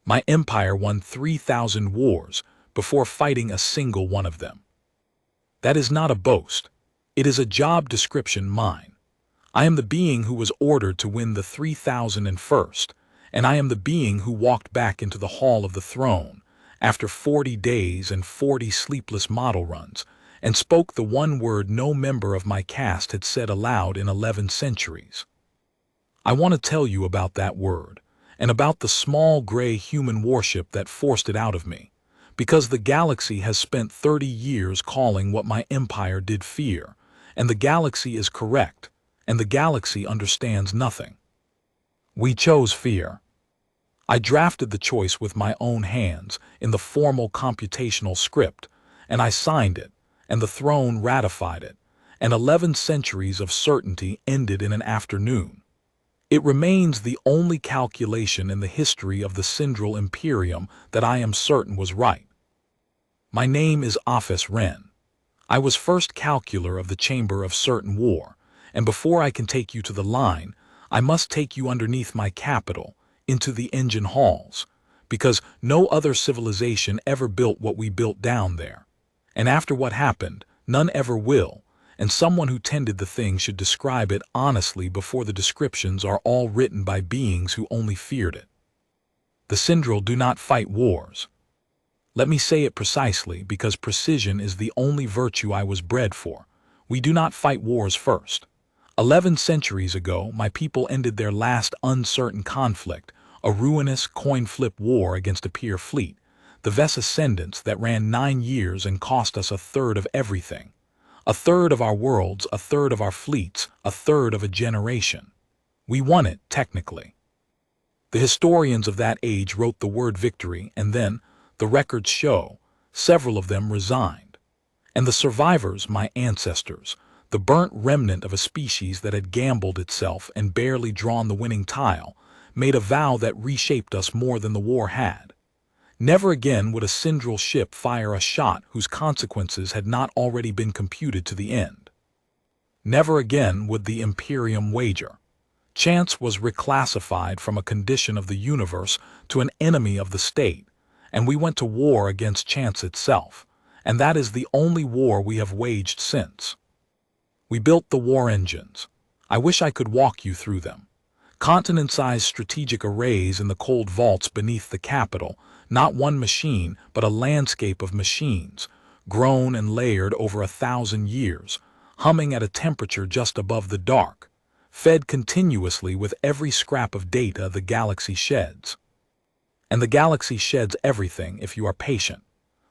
My empire won 3,000 wars before fighting a single one of them. That is not a boast. It is a job description mine. I am the being who was ordered to win the 3,001st, and I am the being who walked back into the hall of the throne after 40 days and 40 sleepless model runs, and spoke the one word no member of my caste had said aloud in 11 centuries. I want to tell you about that word, and about the small gray human warship that forced it out of me, because the galaxy has spent 30 years calling what my empire did fear, and the galaxy is correct, and the galaxy understands nothing. We chose fear. I drafted the choice with my own hands in the formal computational script, and I signed it, and the throne ratified it, and 11 centuries of certainty ended in an afternoon. It remains the only calculation in the history of the Cindral Imperium that I am certain was right. My name is Ophess Ren. I was First Calculor of the Chamber of Certain War, and before I can take you to the line, I must take you underneath my capital, into the engine halls, because no other civilization ever built what we built down there. And after what happened, none ever will, and someone who tended the thing should describe it honestly before the descriptions are all written by beings who only feared it. The Cindral do not fight wars. Let me say it precisely, because precision is the only virtue I was bred for. We do not fight wars first. 11 centuries ago, my people ended their last uncertain conflict, a ruinous coin-flip war against a peer fleet, the Vess Ascendants that ran 9 years and cost us a third of everything. A third of our worlds, a third of our fleets, a third of a generation. We won it, technically. The historians of that age wrote the word victory, and then, the records show, several of them resigned. And the survivors, my ancestors, the burnt remnant of a species that had gambled itself and barely drawn the winning tile, made a vow that reshaped us more than the war had. Never again would a Cindral ship fire a shot whose consequences had not already been computed to the end. Never again would the Imperium wager. Chance was reclassified from a condition of the universe to an enemy of the state, and we went to war against chance itself, and that is the only war we have waged since. We built the war engines. I wish I could walk you through them. Continent-sized strategic arrays in the cold vaults beneath the capital, not one machine, but a landscape of machines, grown and layered over 1,000 years, humming at a temperature just above the dark, fed continuously with every scrap of data the galaxy sheds. And the galaxy sheds everything if you are patient.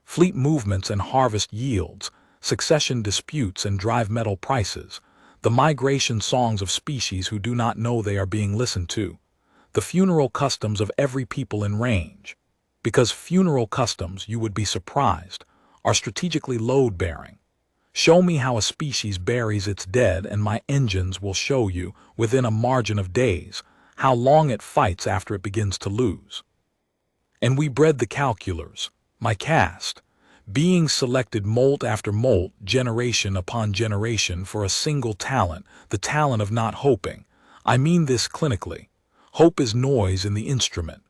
Fleet movements and harvest yields, succession disputes and drive metal prices, the migration songs of species who do not know they are being listened to, the funeral customs of every people in range. Because funeral customs, you would be surprised, are strategically load-bearing. Show me how a species buries its dead and my engines will show you, within a margin of days, how long it fights after it begins to lose. And we bred the calculars, my caste, beings selected molt after molt, generation upon generation for a single talent, the talent of not hoping. I mean this clinically. Hope is noise in the instrument.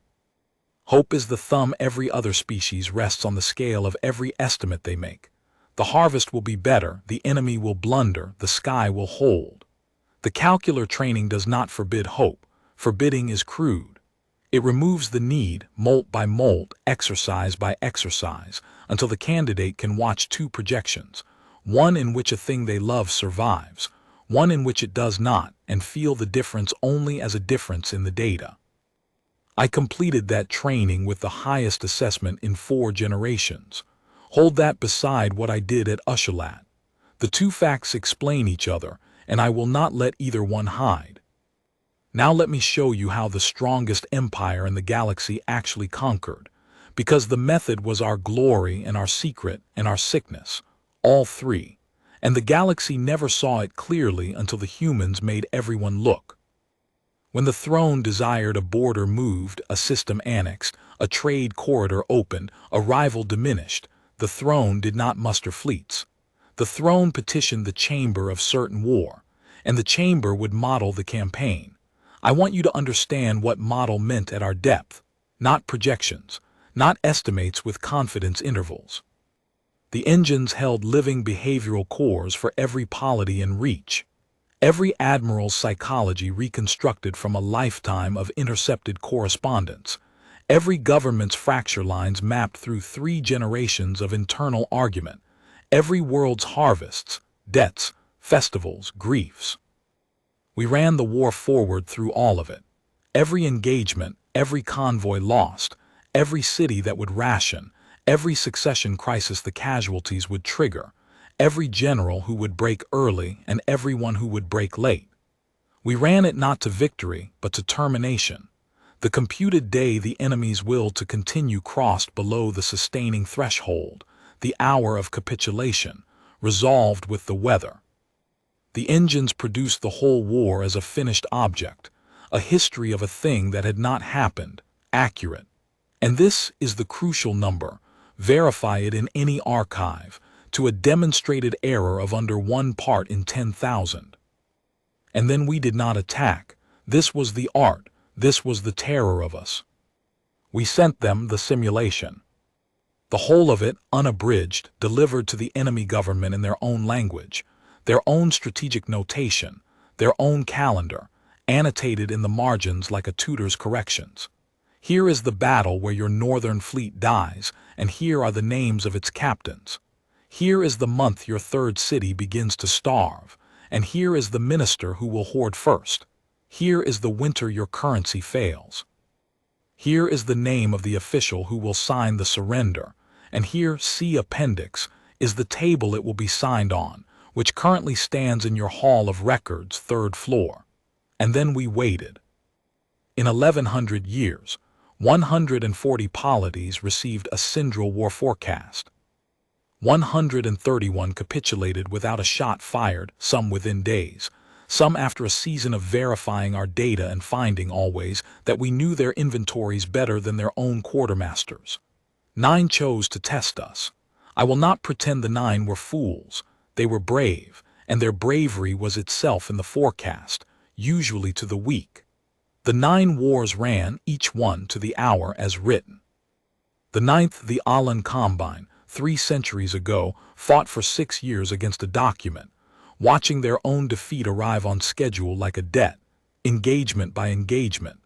Hope is the thumb every other species rests on the scale of every estimate they make. The harvest will be better, the enemy will blunder, the sky will hold. The calcular training does not forbid hope. Forbidding is crude. It removes the need, molt by molt, exercise by exercise, until the candidate can watch 2 projections, one in which a thing they love survives, one in which it does not, and feel the difference only as a difference in the data. I completed that training with the highest assessment in 4 generations. Hold that beside what I did at Ushalat. The 2 facts explain each other, and I will not let either one hide. Now let me show you how the strongest empire in the galaxy actually conquered, because the method was our glory and our secret and our sickness, all 3, and the galaxy never saw it clearly until the humans made everyone look. When the throne desired, a border moved, a system annexed, a trade corridor opened, a rival diminished. The throne did not muster fleets. The throne petitioned the chamber of certain war, and the chamber would model the campaign. I want you to understand what model meant at our depth. not projections, not estimates with confidence intervals. The engines held living behavioral cores for every polity in reach, every admiral's psychology reconstructed from a lifetime of intercepted correspondence, every government's fracture lines mapped through 3 generations of internal argument, every world's harvests, debts, festivals, griefs. We ran the war forward through all of it. Every engagement, every convoy lost, every city that would ration, every succession crisis the casualties would trigger, every general who would break early and everyone who would break late. We ran it not to victory, but to termination. The computed day the enemy's will to continue crossed below the sustaining threshold, the hour of capitulation, resolved with the weather. The engines produced the whole war as a finished object, a history of a thing that had not happened, accurate. And this is the crucial number. Verify it in any archive, to a demonstrated error of under 1 part in 10,000. And then we did not attack. This was the art, this was the terror of us. We sent them the simulation. The whole of it, unabridged, delivered to the enemy government in their own language, their own strategic notation, their own calendar, annotated in the margins like a tutor's corrections. Here is the battle where your northern fleet dies, and here are the names of its captains. Here is the month your 3rd city begins to starve, and here is the minister who will hoard first. Here is the winter your currency fails. Here is the name of the official who will sign the surrender, and here, see appendix, is the table it will be signed on, which currently stands in your hall of records, 3rd floor. And then we waited. In 1100 years, 140 polities received a Cindral war forecast. 131 capitulated without a shot fired, some within days, some after a season of verifying our data and finding always that we knew their inventories better than their own quartermasters. 9 chose to test us. I will not pretend the 9 were fools. They were brave, and their bravery was itself in the forecast, usually to the weak. The 9 wars ran, each one to the hour as written. The 9th, the Alan Combine, 3 centuries ago, fought for 6 years against a document, watching their own defeat arrive on schedule like a debt, engagement by engagement,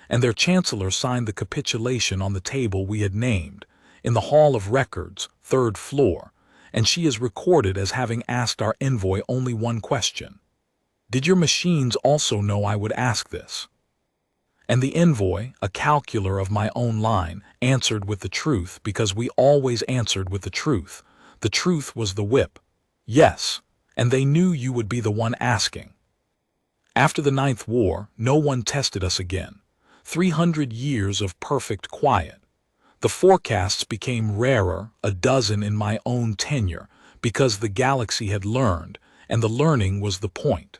and their chancellor signed the capitulation on the table we had named, in the Hall of Records, 3rd floor, and she is recorded as having asked our envoy only one question. Did your machines also know I would ask this? And the envoy, a calcular of my own line, answered with the truth because we always answered with the truth. The truth was the whip. Yes, and they knew you would be the one asking. After the 9th war, no one tested us again. 300 years of perfect quiet. The forecasts became rarer, a dozen in my own tenure, because the galaxy had learned, and the learning was the point.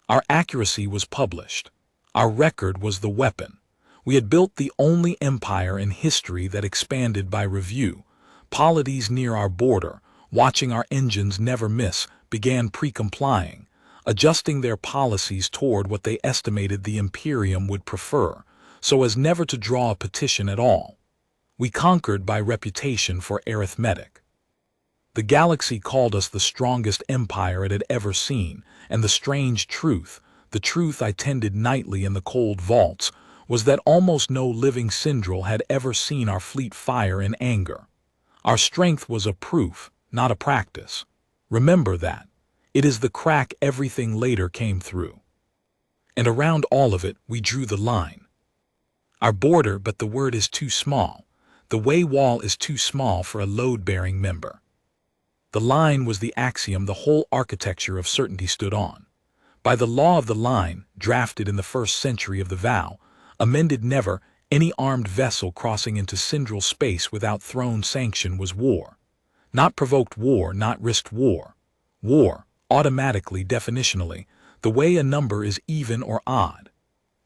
Our accuracy was published. Our record was the weapon. We had built the only empire in history that expanded by review. Polities near our border, watching our engines never miss, began pre-complying, adjusting their policies toward what they estimated the Imperium would prefer, so as never to draw a petition at all. We conquered by reputation for arithmetic. The galaxy called us the strongest empire it had ever seen, and the strange truth, the truth I tended nightly in the cold vaults, was that almost no living Cindral had ever seen our fleet fire in anger. Our strength was a proof, not a practice. Remember that. It is the crack everything later came through. And around all of it, we drew the line. Our border, but the word is too small. The way wall is too small for a load-bearing member. The line was the axiom the whole architecture of certainty stood on. By the law of the line, drafted in the 1st century of the vow, amended never, any armed vessel crossing into Cindral space without throne sanction was war. Not provoked war, not risked war. War, automatically, definitionally, the way a number is even or odd.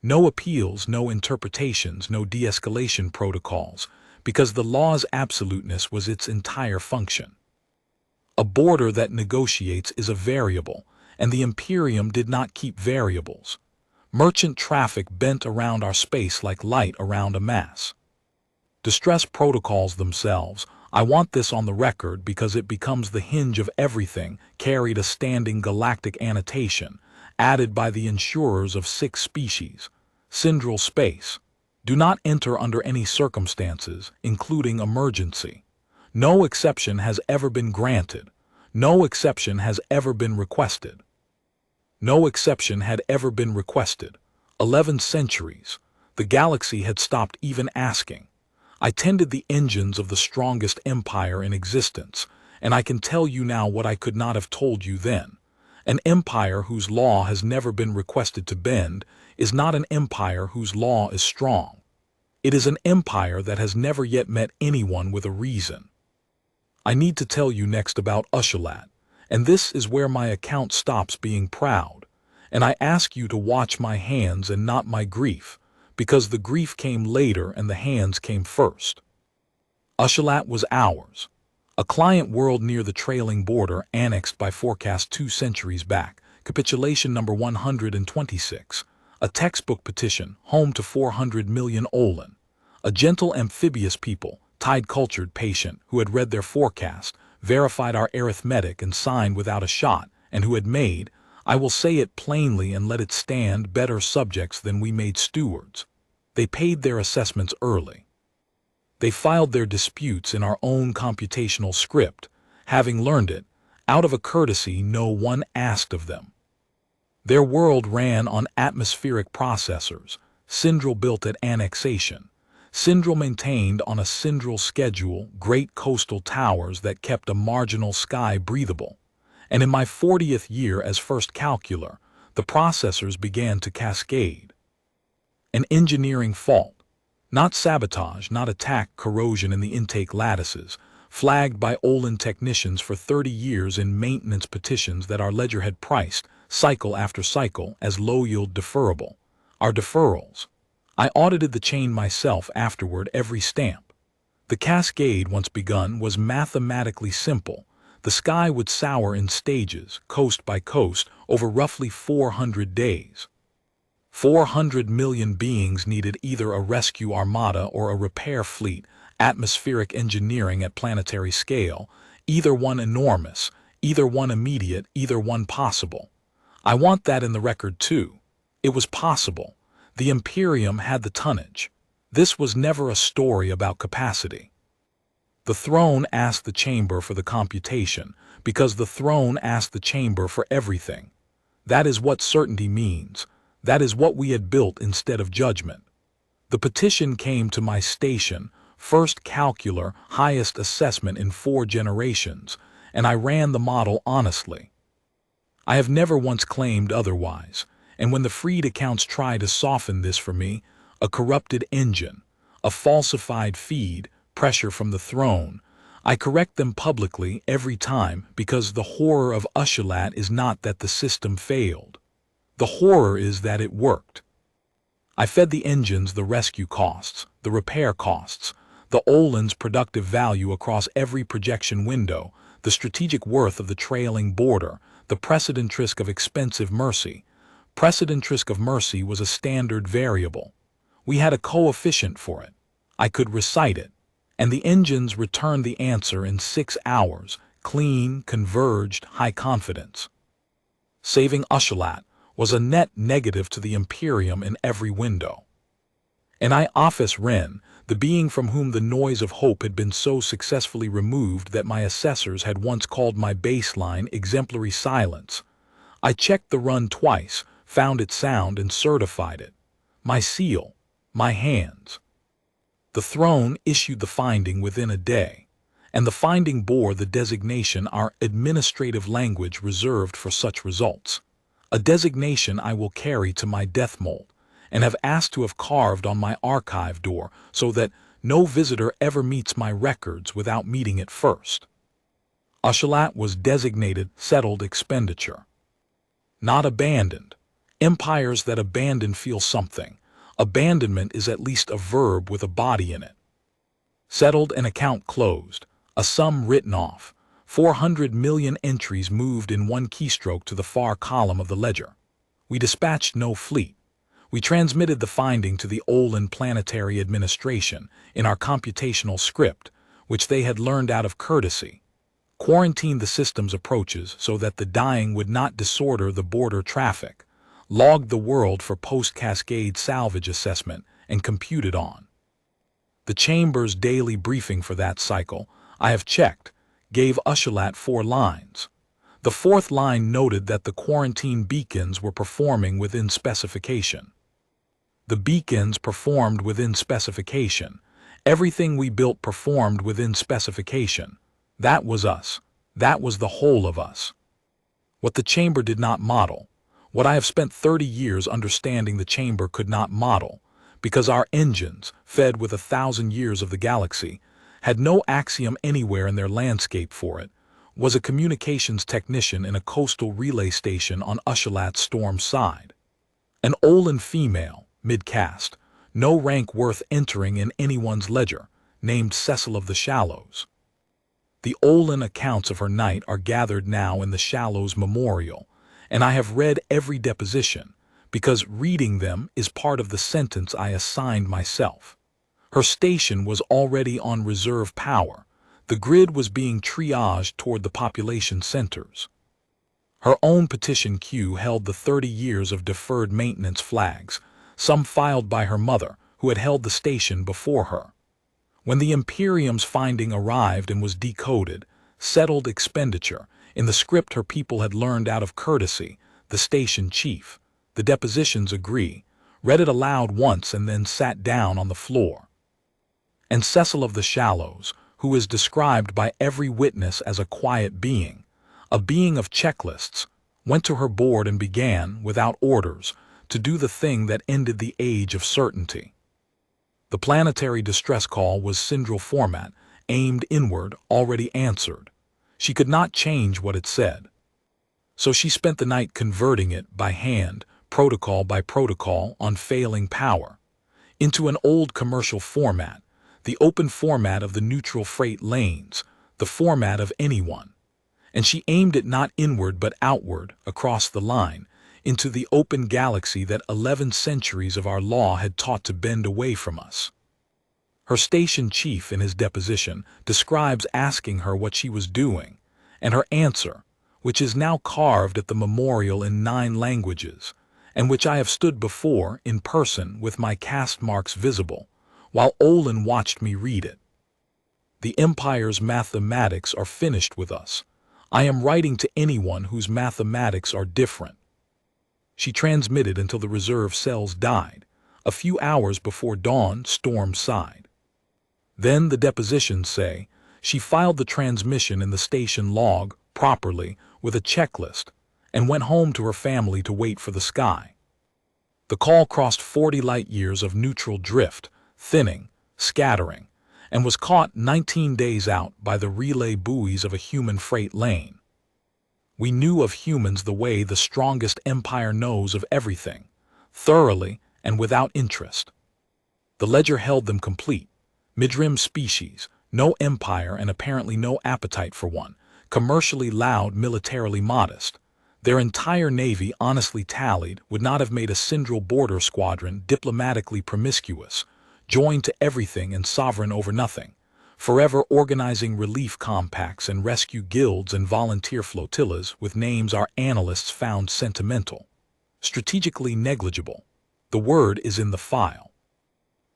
No appeals, no interpretations, no de-escalation protocols, because the law's absoluteness was its entire function. A border that negotiates is a variable, and the Imperium did not keep variables. Merchant traffic bent around our space like light around a mass. Distress protocols themselves. I want this on the record because it becomes the hinge of everything, carried a standing galactic annotation, added by the insurers of 6 species. Cindral space. Do not enter under any circumstances, including emergency. No exception has ever been granted. No exception has ever been requested. No exception had ever been requested. 11 centuries. The galaxy had stopped even asking. I tended the engines of the strongest empire in existence, and I can tell you now what I could not have told you then. An empire whose law has never been requested to bend is not an empire whose law is strong. It is an empire that has never yet met anyone with a reason. I need to tell you next about Ushalat, and this is where my account stops being proud, and I ask you to watch my hands and not my grief, because the grief came later and the hands came first. Ushalat was ours, a client world near the trailing border annexed by forecast 2 centuries back, capitulation number 126, a textbook petition, home to 400 million Olin, a gentle amphibious people, tide-cultured patient, who had read their forecast, verified our arithmetic and signed without a shot, and who had made, I will say it plainly and let it stand, better subjects than we made stewards. They paid their assessments early. They filed their disputes in our own computational script, having learned it, out of a courtesy no one asked of them. Their world ran on atmospheric processors, Cindral built at annexation, Cindral maintained on a Cindral schedule, great coastal towers that kept a marginal sky breathable. And in my 40th year as First Calculor, the processors began to cascade. An engineering fault, not sabotage, not attack, corrosion in the intake lattices, flagged by Olin technicians for 30 years in maintenance petitions that our ledger had priced, cycle after cycle, as low-yield deferrable. Our deferrals. I audited the chain myself afterward, every stamp. The cascade, once begun, was mathematically simple. The sky would sour in stages, coast by coast, over roughly 400 days. 400 million beings needed either a rescue armada or a repair fleet, atmospheric engineering at planetary scale, either one enormous, either one immediate, either one possible. I want that in the record too. It was possible. The Imperium had the tonnage. This was never a story about capacity. The throne asked the chamber for the computation, because the throne asked the chamber for everything. That is what certainty means. That is what we had built instead of judgment. The petition came to my station, First Calculor, highest assessment in 4 generations, and I ran the model honestly. I have never once claimed otherwise, and when the freed accounts try to soften this for me, a corrupted engine, a falsified feed, pressure from the throne, I correct them publicly every time, because the horror of Ushalat is not that the system failed. The horror is that it worked. I fed the engines the rescue costs, the repair costs, the Olin's productive value across every projection window, the strategic worth of the trailing border, the precedent risk of expensive mercy. Precedent risk of mercy was a standard variable. We had a coefficient for it. I could recite it. And the engines returned the answer in 6 hours, clean, converged, high confidence. Saving Ushalat was a net negative to the Imperium in every window. And I, Ophess Ren, the being from whom the noise of hope had been so successfully removed that my assessors had once called my baseline exemplary silence, I checked the run twice, found it sound and certified it. My seal, my hands. The throne issued the finding within a day, and the finding bore the designation, our administrative language reserved for such results, a designation I will carry to my death mold, and have asked to have carved on my archive door so that no visitor ever meets my records without meeting it first. Ushalat was designated settled expenditure. Not abandoned. Empires that abandon feel something. Abandonment is at least a verb with a body in it. Settled and account closed. A sum written off. 400 million entries moved in one keystroke to the far column of the ledger. We dispatched no fleet. We transmitted the finding to the Olin Planetary Administration in our computational script, which they had learned out of courtesy, quarantined the system's approaches so that the dying would not disorder the border traffic, logged the world for post-cascade salvage assessment, and computed on. The Chamber's daily briefing for that cycle, I have checked, gave Ushalat 4 lines. The 4th line noted that the quarantine beacons were performing within specification. The beacons performed within specification. Everything we built performed within specification. That was us. That was the whole of us. What the Chamber did not model, what I have spent 30 years understanding the Chamber could not model, because our engines, fed with 1,000 years of the galaxy, had no axiom anywhere in their landscape for it, was a communications technician in a coastal relay station on Ushalat's storm side. An Olin female, mid-caste, no rank worth entering in anyone's ledger, named Cecil of the Shallows. The Olin accounts of her night are gathered now in the Shallows Memorial, and I have read every deposition, because reading them is part of the sentence I assigned myself. Her station was already on reserve power. The grid was being triaged toward the population centers. Her own petition queue held the 30 years of deferred maintenance flags, some filed by her mother, who had held the station before her. When the Imperium's finding arrived and was decoded, settled expenditure, in the script her people had learned out of courtesy, the station chief, the depositions agree, read it aloud once and then sat down on the floor. And Cecil of the Shallows, who is described by every witness as a quiet being, a being of checklists, went to her board and began, without orders, to do the thing that ended the age of certainty. The planetary distress call was Cindral format, aimed inward, already answered. She could not change what it said. So she spent the night converting it by hand, protocol by protocol, on failing power, into an old commercial format, the open format of the neutral freight lanes, the format of anyone. And she aimed it not inward but outward, across the line, into the open galaxy that 11 centuries of our law had taught to bend away from us. Her station chief in his deposition describes asking her what she was doing, and her answer, which is now carved at the memorial in 9 languages, and which I have stood before in person with my caste marks visible, while Olin watched me read it. The Empire's mathematics are finished with us. I am writing to anyone whose mathematics are different. She transmitted until the reserve cells died, a few hours before dawn storm side. Then the depositions say, she filed the transmission in the station log, properly, with a checklist, and went home to her family to wait for the sky. The call crossed 40 light-years of neutral drift, thinning, scattering, and was caught 19 days out by the relay buoys of a human freight lane. We knew of humans the way the strongest empire knows of everything, thoroughly and without interest. The ledger held them complete, midrim species, no empire and apparently no appetite for one, commercially loud, militarily modest. Their entire navy, honestly tallied, would not have made a Cindral border squadron diplomatically promiscuous, joined to everything and sovereign over nothing, forever organizing relief compacts and rescue guilds and volunteer flotillas with names our analysts found sentimental, strategically negligible. The word is in the file.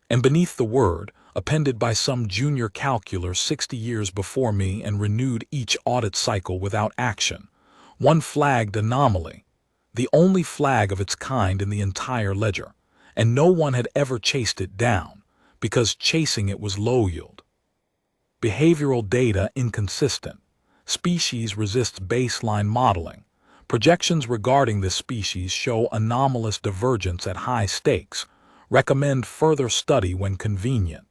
And beneath the word, appended by some junior calcular 60 years before me and renewed each audit cycle without action, one flagged anomaly, the only flag of its kind in the entire ledger, and no one had ever chased it down, because chasing it was low yield. Behavioral data inconsistent. Species resists baseline modeling. Projections regarding this species show anomalous divergence at high stakes. Recommend further study when convenient.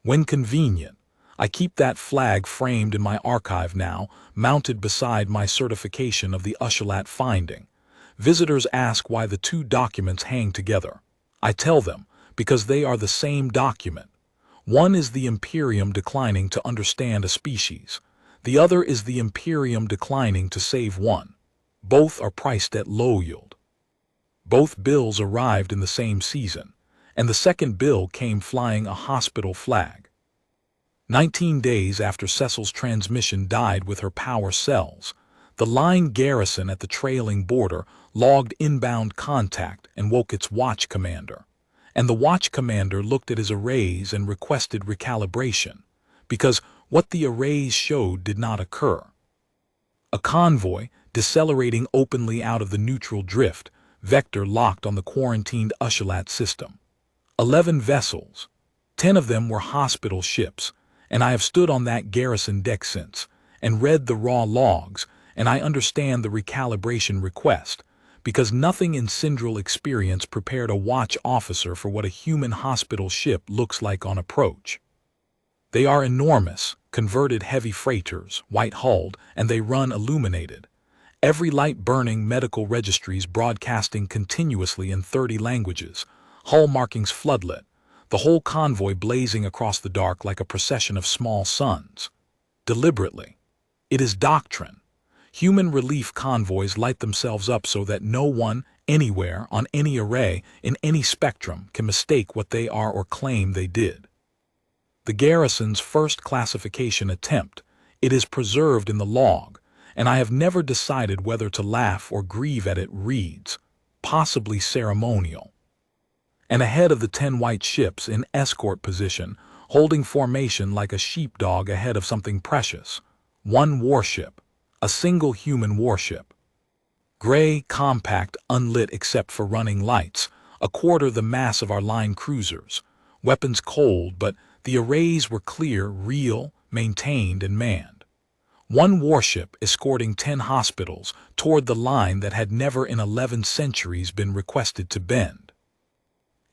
When convenient. I keep that flag framed in my archive now, mounted beside my certification of the Ushalat finding. Visitors ask why the 2 documents hang together. I tell them, because they are the same document. One is the Imperium declining to understand a species. The other is the Imperium declining to save one. Both are priced at low yield. Both bills arrived in the same season, and the second bill came flying a hospital flag. 19 days after Cecil's transmission died with her power cells, the line garrison at the trailing border logged inbound contact and woke its watch commander. And the watch commander looked at his arrays and requested recalibration, because what the arrays showed did not occur. A convoy, decelerating openly out of the neutral drift, vector locked on the quarantined Ushalat system. 11 vessels. 10 of them were hospital ships, and I have stood on that garrison deck since, and read the raw logs, and I understand the recalibration request, because nothing in Cindral experience prepared a watch officer for what a human hospital ship looks like on approach. They are enormous, converted heavy freighters, white-hulled, and they run illuminated. Every light burning medical registries broadcasting continuously in 30 languages, hull markings floodlit, the whole convoy blazing across the dark like a procession of small suns. Deliberately. It is doctrine. Human relief convoys light themselves up so that no one, anywhere, on any array, in any spectrum, can mistake what they are or claim they did. The garrison's first classification attempt, it is preserved in the log, and I have never decided whether to laugh or grieve at it, reads, possibly ceremonial. And ahead of the 10 white ships in escort position, holding formation like a sheepdog ahead of something precious, one warship, a single human warship. Gray, compact, unlit except for running lights, a quarter the mass of our line cruisers, weapons cold, but the arrays were clear, real, maintained, and manned. One warship escorting 10 hospitals toward the line that had never in 11 centuries been requested to bend.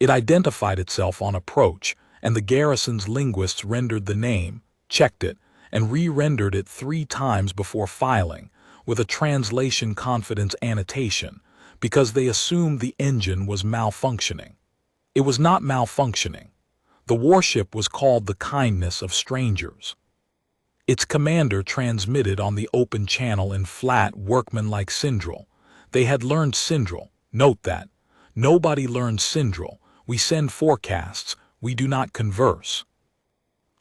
It identified itself on approach, and the garrison's linguists rendered the name, checked it, and re-rendered it 3 times before filing, with a translation confidence annotation, because they assumed the engine was malfunctioning. It was not malfunctioning. The warship was called the Kindness of Strangers. Its commander transmitted on the open channel in flat, workmanlike Cindral. They had learned Cindral. Note that. Nobody learned Cindral. We send forecasts. We do not converse.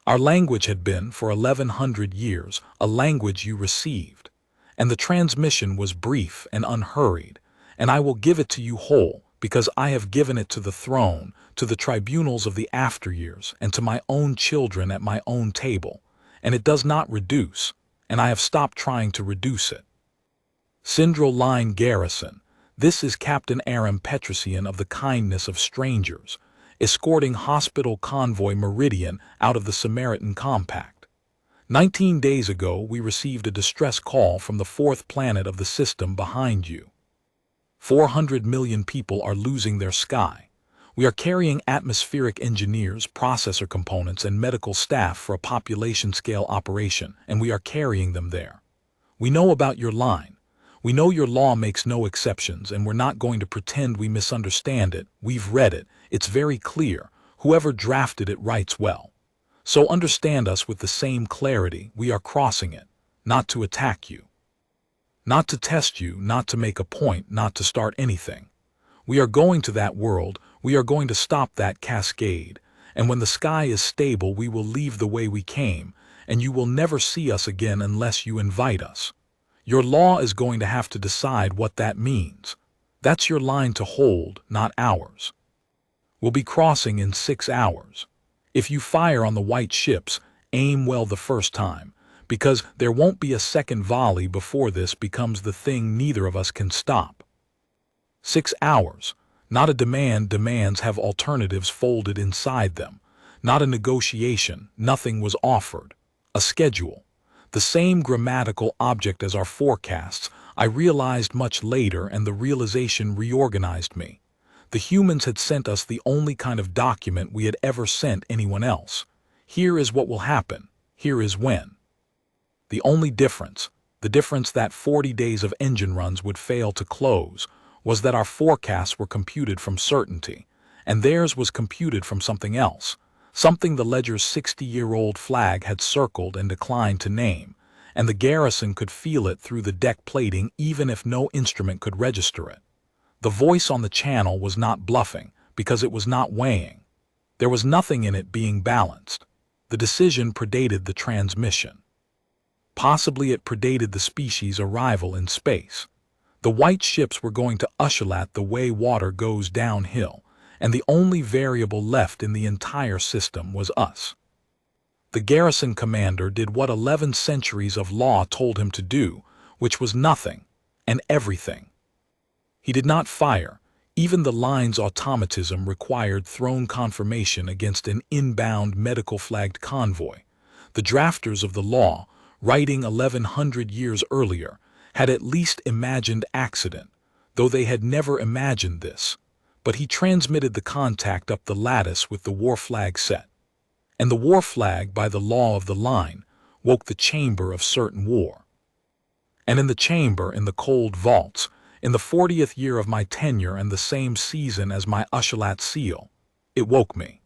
Our language had been, for 1100 years, a language you received. And the transmission was brief and unhurried. And I will give it to you whole, because I have given it to the throne, to the tribunals of the afteryears, and to my own children at my own table. And it does not reduce, and I have stopped trying to reduce it. Cindral Line Garrison, this is Captain Aram Petrosian of the Kindness of Strangers, escorting hospital convoy Meridian out of the Samaritan Compact. 19 days ago we received a distress call from the 4th planet of the system behind you. 400 million people are losing their sky. We are carrying atmospheric engineers, processor components, and medical staff for a population-scale operation, and we are carrying them there. We know about your line. We know your law makes no exceptions, and we're not going to pretend we misunderstand it. We've read it. It's very clear. Whoever drafted it writes well. So understand us with the same clarity. We are crossing it, not to attack you. Not to test you, not to make a point, not to start anything. We are going to that world. We are going to stop that cascade, and when the sky is stable we will leave the way we came, and you will never see us again unless you invite us. Your law is going to have to decide what that means. That's your line to hold, not ours. We'll be crossing in 6 hours. If you fire on the white ships, aim well the first time, because there won't be a second volley before this becomes the thing neither of us can stop. 6 hours. Not a demand. Demands have alternatives folded inside them. Not a negotiation. Nothing was offered. A schedule. The same grammatical object as our forecasts, I realized much later, and the realization reorganized me. The humans had sent us the only kind of document we had ever sent anyone else. Here is what will happen. Here is when. The only difference, the difference that 40 days of engine runs would fail to close, was that our forecasts were computed from certainty, and theirs was computed from something else, something the ledger's 60-year-old flag had circled and declined to name, and the garrison could feel it through the deck plating even if no instrument could register it. The voice on the channel was not bluffing, because it was not weighing. There was nothing in it being balanced. The decision predated the transmission. Possibly it predated the species' arrival in space. The white ships were going to Ushlat the way water goes downhill, and the only variable left in the entire system was us. The garrison commander did what 11 centuries of law told him to do, which was nothing and everything. He did not fire. Even the line's automatism required throne confirmation against an inbound medical-flagged convoy. The drafters of the law, writing 1100 years earlier, had at least imagined accident, though they had never imagined this. But he transmitted the contact up the lattice with the war flag set. And the war flag, by the law of the line, woke the chamber of certain war. And in the chamber, in the cold vaults, in the 40th year of my tenure and the same season as my Ushlat seal, it woke me.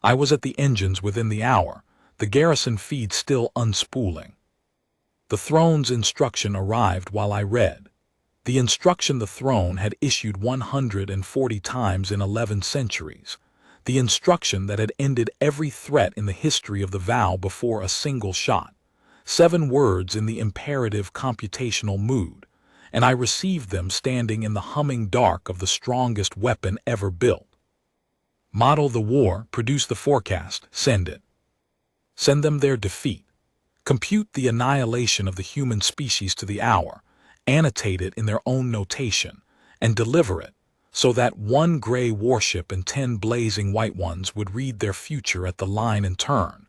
I was at the engines within the hour, the garrison feed still unspooling. The throne's instruction arrived while I read. The instruction the throne had issued 140 times in 11 centuries. The instruction that had ended every threat in the history of the vow before a single shot. 7 words in the imperative computational mood, and I received them standing in the humming dark of the strongest weapon ever built. Model the war, produce the forecast, send it. Send them their defeat. Compute the annihilation of the human species to the hour, annotate it in their own notation, and deliver it, so that 1 gray warship and 10 blazing white ones would read their future at the line and turn,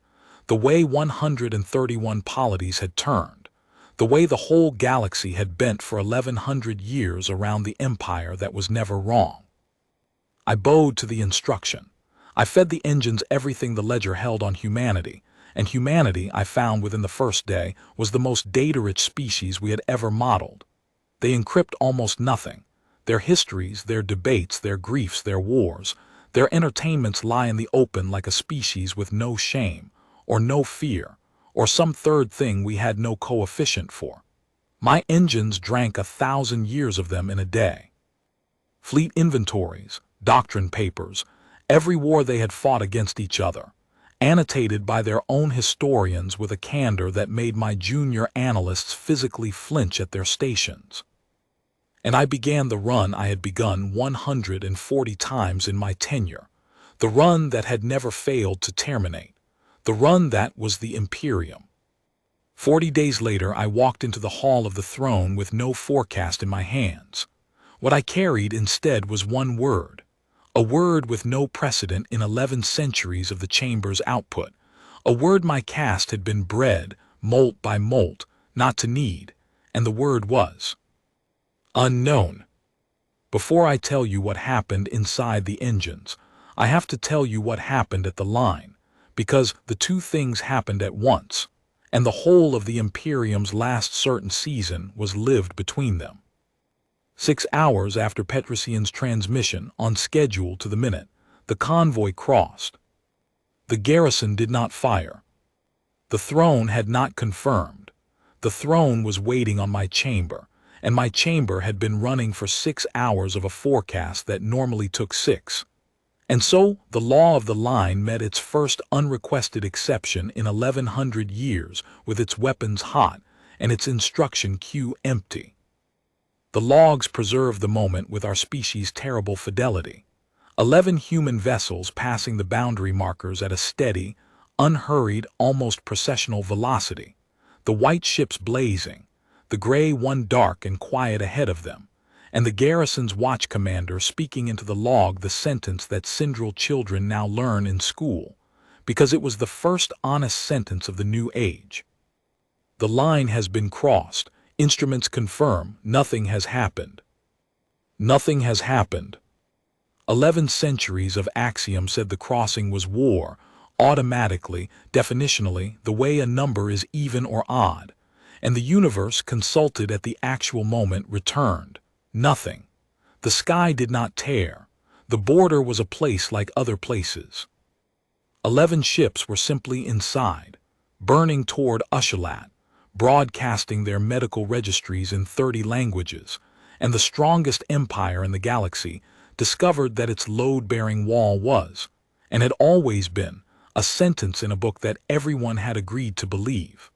the way 131 polities had turned, the way the whole galaxy had bent for 1100 years around the empire that was never wrong. I bowed to the instruction. I fed the engines everything the ledger held on humanity, and humanity, I found within the first day, was the most data-rich species we had ever modeled. They encrypt almost nothing. Their histories, their debates, their griefs, their wars, their entertainments lie in the open like a species with no shame, or no fear, or some third thing we had no coefficient for. My engines drank 1,000 years of them in a day. Fleet inventories, doctrine papers, every war they had fought against each other, annotated by their own historians with a candor that made my junior analysts physically flinch at their stations. And I began the run I had begun 140 times in my tenure, the run that had never failed to terminate, the run that was the Imperium. 40 days later, I walked into the hall of the throne with no forecast in my hands. What I carried instead was one word, a word with no precedent in 11 centuries of the chamber's output, a word my caste had been bred, molt by molt, not to need, and the word was unknown. Before I tell you what happened inside the engines, I have to tell you what happened at the line, because the two things happened at once, and the whole of the Imperium's last certain season was lived between them. 6 hours after Petrosian's transmission, on schedule to the minute, the convoy crossed. The garrison did not fire. The throne had not confirmed. The throne was waiting on my chamber, and my chamber had been running for 6 hours of a forecast that normally took 6. And so the law of the line met its first unrequested exception in 1100 years with its weapons hot and its instruction queue empty. The logs preserve the moment with our species' terrible fidelity. 11 human vessels passing the boundary markers at a steady, unhurried, almost processional velocity. The white ships blazing, the gray one dark and quiet ahead of them, and the garrison's watch commander speaking into the log the sentence that Cindral children now learn in school, because it was the first honest sentence of the new age. The line has been crossed. Instruments confirm nothing has happened. Nothing has happened. 11 centuries of axiom said the crossing was war, automatically, definitionally, the way a number is even or odd, and the universe consulted at the actual moment returned. Nothing. The sky did not tear. The border was a place like other places. 11 ships were simply inside, burning toward Ushlat, broadcasting their medical registries in 30 languages, and the strongest empire in the galaxy discovered that its load-bearing wall was, and had always been, a sentence in a book that everyone had agreed to believe.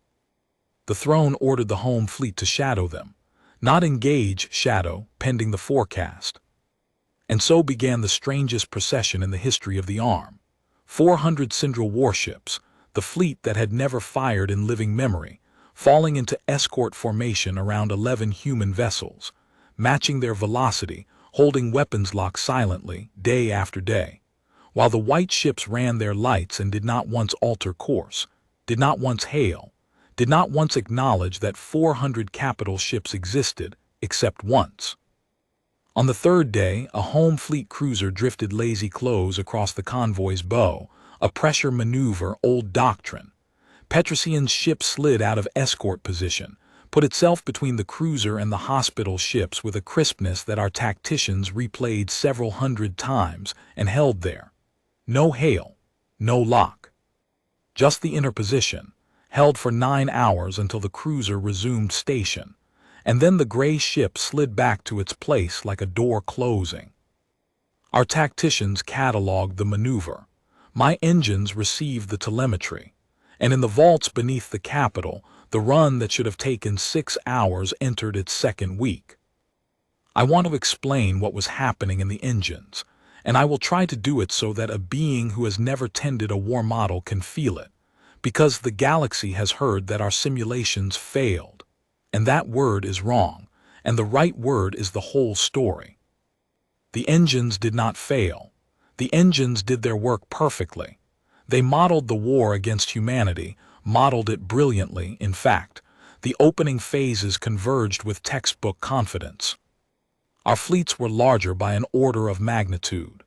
The throne ordered the home fleet to shadow them, not engage shadow pending the forecast. And so began the strangest procession in the history of the arm. 400 Cindral warships, the fleet that had never fired in living memory, falling into escort formation around 11 human vessels, matching their velocity, holding weapons locked silently, day after day, while the white ships ran their lights and did not once alter course, did not once hail, did not once acknowledge that 400 capital ships existed, except once. On the third day, a home fleet cruiser drifted lazy clothes across the convoy's bow, a pressure maneuver old doctrine. Petrosian's ship slid out of escort position, put itself between the cruiser and the hospital ships with a crispness that our tacticians replayed several hundred times, and held there. No hail, no lock. Just the interposition, held for 9 hours until the cruiser resumed station, and then the gray ship slid back to its place like a door closing. Our tacticians cataloged the maneuver. My engines received the telemetry, and in the vaults beneath the Capitol, the run that should have taken 6 hours entered its second week. I want to explain what was happening in the engines, and I will try to do it so that a being who has never tended a war model can feel it, because the galaxy has heard that our simulations failed, and that word is wrong, and the right word is the whole story. The engines did not fail. The engines did their work perfectly. They modeled the war against humanity, modeled it brilliantly, in fact. The opening phases converged with textbook confidence. Our fleets were larger by an order of magnitude.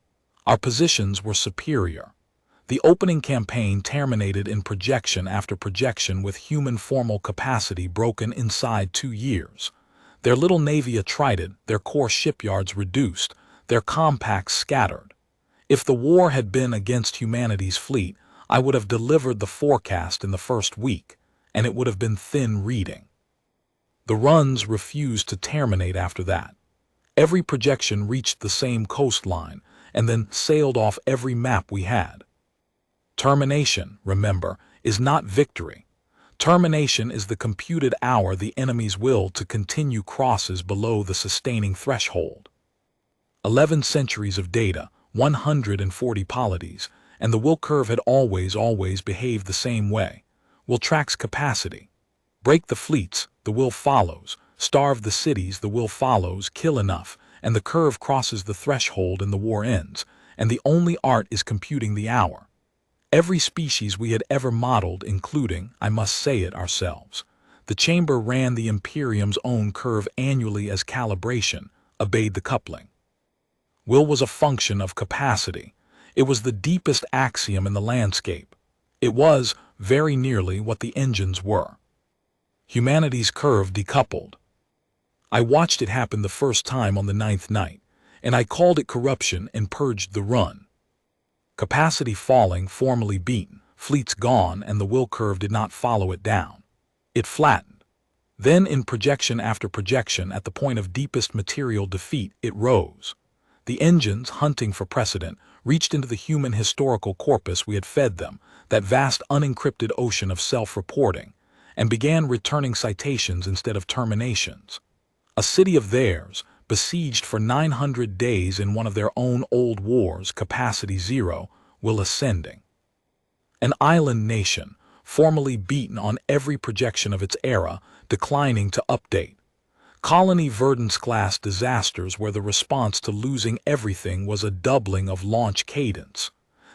Our positions were superior. The opening campaign terminated in projection after projection with human formal capacity broken inside 2 years. Their little navy attrited, their core shipyards reduced, their compacts scattered. If the war had been against humanity's fleet, I would have delivered the forecast in the first week, and it would have been thin reading. The runs refused to terminate after that. Every projection reached the same coastline, and then sailed off every map we had. Termination, remember, is not victory. Termination is the computed hour the enemy's will to continue crosses below the sustaining threshold. 11 centuries of data, 140 polities, and the will curve had always behaved the same way. Will tracks capacity. Break the fleets, the will follows. Starve the cities, the will follows. Kill enough, and the curve crosses the threshold and the war ends, and the only art is computing the hour. Every species we had ever modeled, including, I must say it, ourselves. The chamber ran the Imperium's own curve annually as calibration, obeyed the coupling. Will was a function of capacity. It was the deepest axiom in the landscape. It was, very nearly, what the engines were. Humanity's curve decoupled. I watched it happen the first time on the 9th night, and I called it corruption and purged the run. Capacity falling, formally beaten, fleets gone, and the will curve did not follow it down. It flattened. Then, in projection after projection, at the point of deepest material defeat, it rose. The engines, hunting for precedent, reached into the human historical corpus we had fed them, that vast unencrypted ocean of self-reporting, and began returning citations instead of terminations. A city of theirs, besieged for 900 days in one of their own old wars, capacity 0, will ascending. An island nation, formally beaten on every projection of its era, declining to update. Colony Verdance-class disasters where the response to losing everything was a doubling of launch cadence.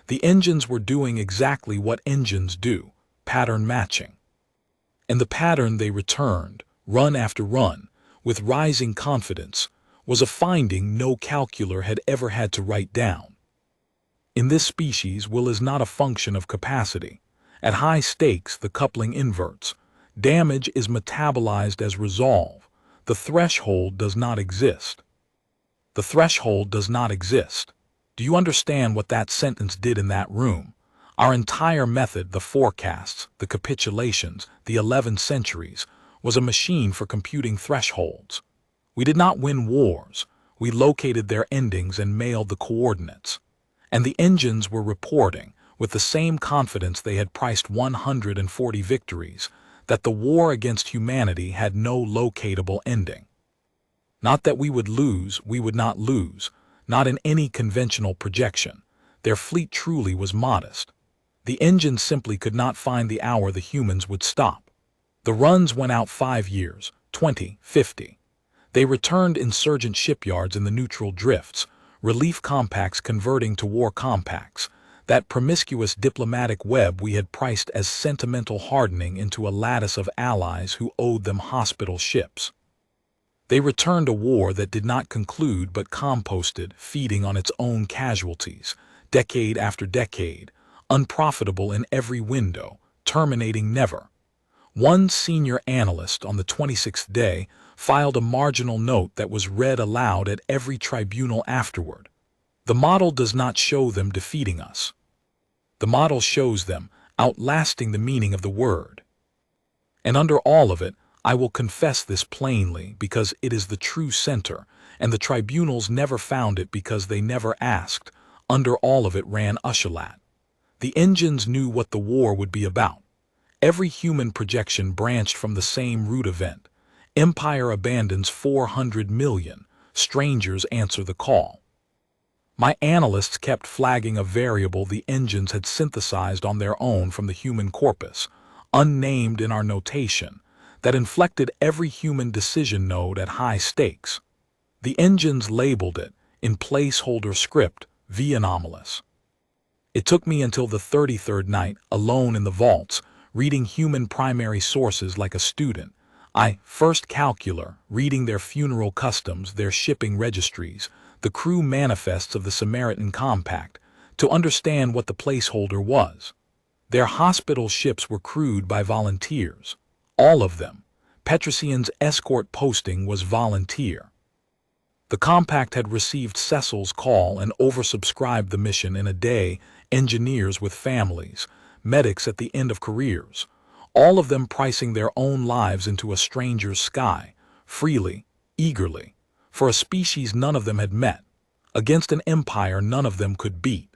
The engines were doing exactly what engines do, pattern matching. And the pattern they returned, run after run, with rising confidence, was a finding no calculer had ever had to write down. In this species, will is not a function of capacity. At high stakes, the coupling inverts. Damage is metabolized as resolve. The threshold does not exist. The threshold does not exist. Do you understand what that sentence did in that room? Our entire method, the forecasts, the capitulations, the 11 centuries, was a machine for computing thresholds. We did not win wars. We located their endings and mailed the coordinates. And the engines were reporting, with the same confidence they had priced 140 victories, that the war against humanity had no locatable ending. Not that we would not lose, not in any conventional projection. Their fleet truly was modest. The engines simply could not find the hour the humans would stop. The runs went out 5 years, 20, 50. They returned insurgent shipyards in the neutral drifts, relief compacts converting to war compacts, that promiscuous diplomatic web we had priced as sentimental hardening into a lattice of allies who owed them hospital ships. They returned a war that did not conclude but composted, feeding on its own casualties, decade after decade, unprofitable in every window, terminating never. One senior analyst on the 26th day filed a marginal note that was read aloud at every tribunal afterward. The model does not show them defeating us. The model shows them outlasting the meaning of the word. And under all of it, I will confess this plainly because it is the true center, and the tribunals never found it because they never asked. Under all of it ran Ushalat. The engines knew what the war would be about. Every human projection branched from the same root event. Empire abandons 400 million. Strangers answer the call. My analysts kept flagging a variable the engines had synthesized on their own from the human corpus, unnamed in our notation, that inflected every human decision node at high stakes. The engines labeled it, in placeholder script, V anomalous. It took me until the 33rd night, alone in the vaults, reading human primary sources like a student. First Calculor, reading their funeral customs, their shipping registries, the crew manifests of the Samaritan Compact, to understand what the placeholder was. Their hospital ships were crewed by volunteers. All of them. Petrosian's escort posting was volunteer. The Compact had received Cecil's call and oversubscribed the mission in a day, engineers with families, medics at the end of careers, all of them pricing their own lives into a stranger's sky, freely, eagerly, for a species none of them had met, against an empire none of them could beat.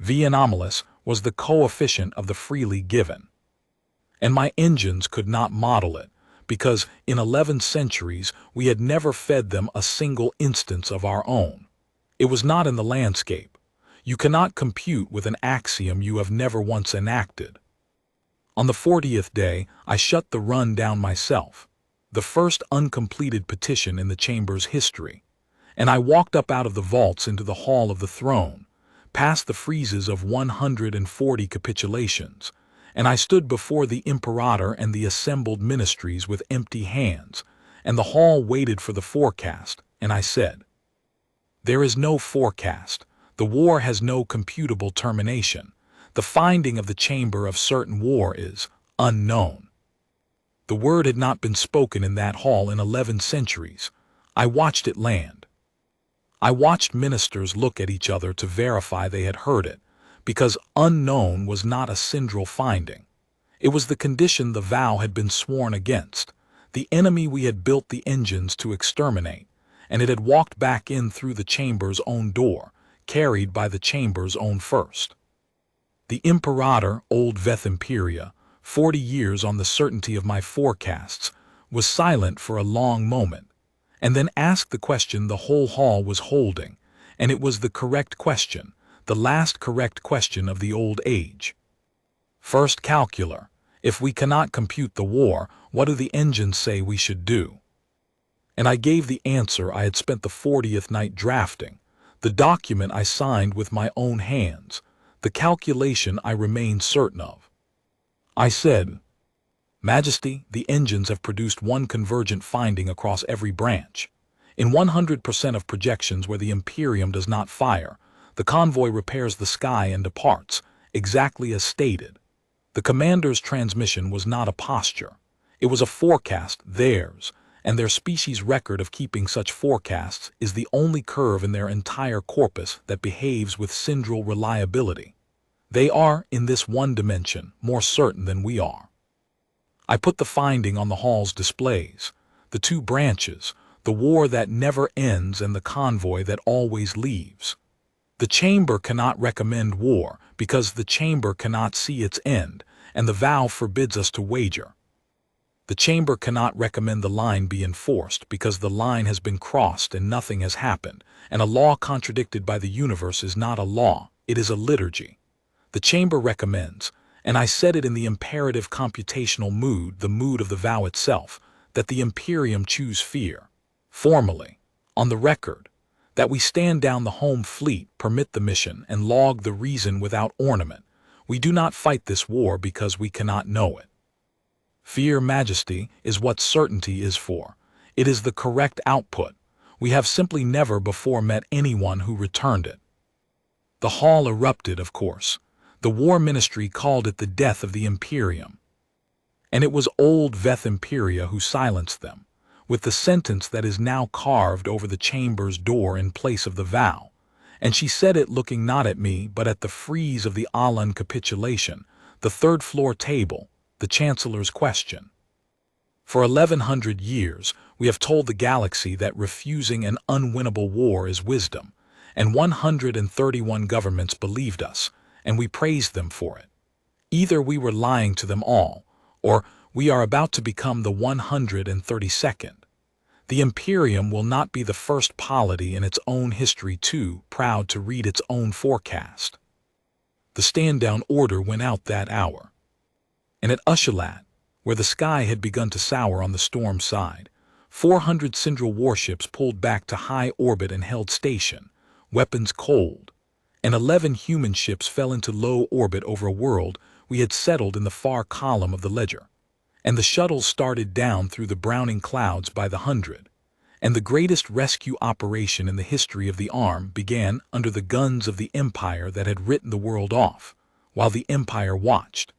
V anomalous was the coefficient of the freely given. And my engines could not model it, because in 11 centuries we had never fed them a single instance of our own. It was not in the landscape. You cannot compute with an axiom you have never once enacted. On the 40th day, I shut the run down myself, the first uncompleted petition in the chamber's history, and I walked up out of the vaults into the hall of the throne, past the friezes of 140 capitulations, and I stood before the imperator and the assembled ministries with empty hands, and the hall waited for the forecast, and I said, "There is no forecast. The war has no computable termination. The finding of the chamber of certain war is unknown." The word had not been spoken in that hall in 11 centuries. I watched it land. I watched ministers look at each other to verify they had heard it, because unknown was not a Cindral finding. It was the condition the vow had been sworn against, the enemy we had built the engines to exterminate, and it had walked back in through the chamber's own door, carried by the chamber's own first. The imperator, old Veth Imperia, 40 years on the certainty of my forecasts, was silent for a long moment, and then asked the question the whole hall was holding, and it was the correct question, the last correct question of the old age. First Calculor, if we cannot compute the war, what do the engines say we should do? And I gave the answer I had spent the 40th night drafting, the document I signed with my own hands, the calculation I remained certain of. I said, "Majesty, the engines have produced one convergent finding across every branch. In 100% of projections where the Imperium does not fire, the convoy repairs the sky and departs, exactly as stated. The commander's transmission was not a posture. It was a forecast, theirs, and their species' record of keeping such forecasts is the only curve in their entire corpus that behaves with Cindral reliability. They are, in this one dimension, more certain than we are." I put the finding on the hall's displays, the 2 branches, the war that never ends and the convoy that always leaves. The chamber cannot recommend war because the chamber cannot see its end, and the vow forbids us to wager. The chamber cannot recommend the line be enforced because the line has been crossed and nothing has happened, and a law contradicted by the universe is not a law, it is a liturgy. The chamber recommends, and I said it in the imperative computational mood, the mood of the vow itself, that the Imperium choose fear. Formally, on the record, that we stand down the home fleet, permit the mission, and log the reason without ornament. We do not fight this war because we cannot know it. Fear, majesty, is what certainty is for. It is the correct output. We have simply never before met anyone who returned it. The hall erupted, of course. The War Ministry called it the death of the Imperium. And it was old Veth Imperia who silenced them, with the sentence that is now carved over the chamber's door in place of the vow, and she said it looking not at me but at the frieze of the Alan capitulation, the third-floor table, the Chancellor's question. For 1100 years, we have told the galaxy that refusing an unwinnable war is wisdom, and 131 governments believed us, and we praised them for it. Either we were lying to them all, or we are about to become the 132nd. The Imperium will not be the first polity in its own history too proud to read its own forecast. The stand-down order went out that hour. And at Ushalat, where the sky had begun to sour on the storm side, 400 Cindral warships pulled back to high orbit and held station, weapons cold, and 11 human ships fell into low orbit over a world we had settled in the far column of the ledger. And the shuttles started down through the browning clouds by the hundred, and the greatest rescue operation in the history of the arm began under the guns of the empire that had written the world off, while the empire watched,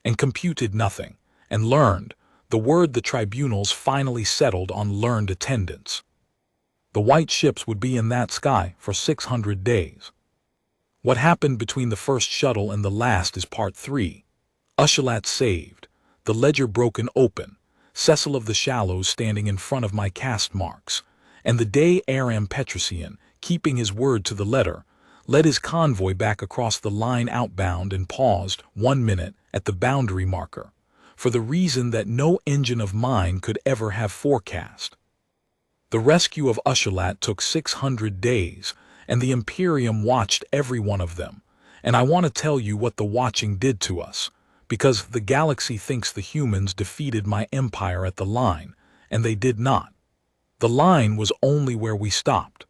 and computed nothing, and learned, the word the tribunals finally settled on learned attendance. The white ships would be in that sky for 600 days. What happened between the first shuttle and the last is part 3. Ushalat saved, the ledger broken open, Cecil of the Shallows standing in front of my caste marks, and the day Aram Petrosian, keeping his word to the letter, led his convoy back across the line outbound and paused 1 minute at the boundary marker, for the reason that no engine of mine could ever have forecast. The rescue of Ushalat took 600 days, and the Imperium watched every one of them, and I want to tell you what the watching did to us, because the galaxy thinks the humans defeated my empire at the line, and they did not. The line was only where we stopped.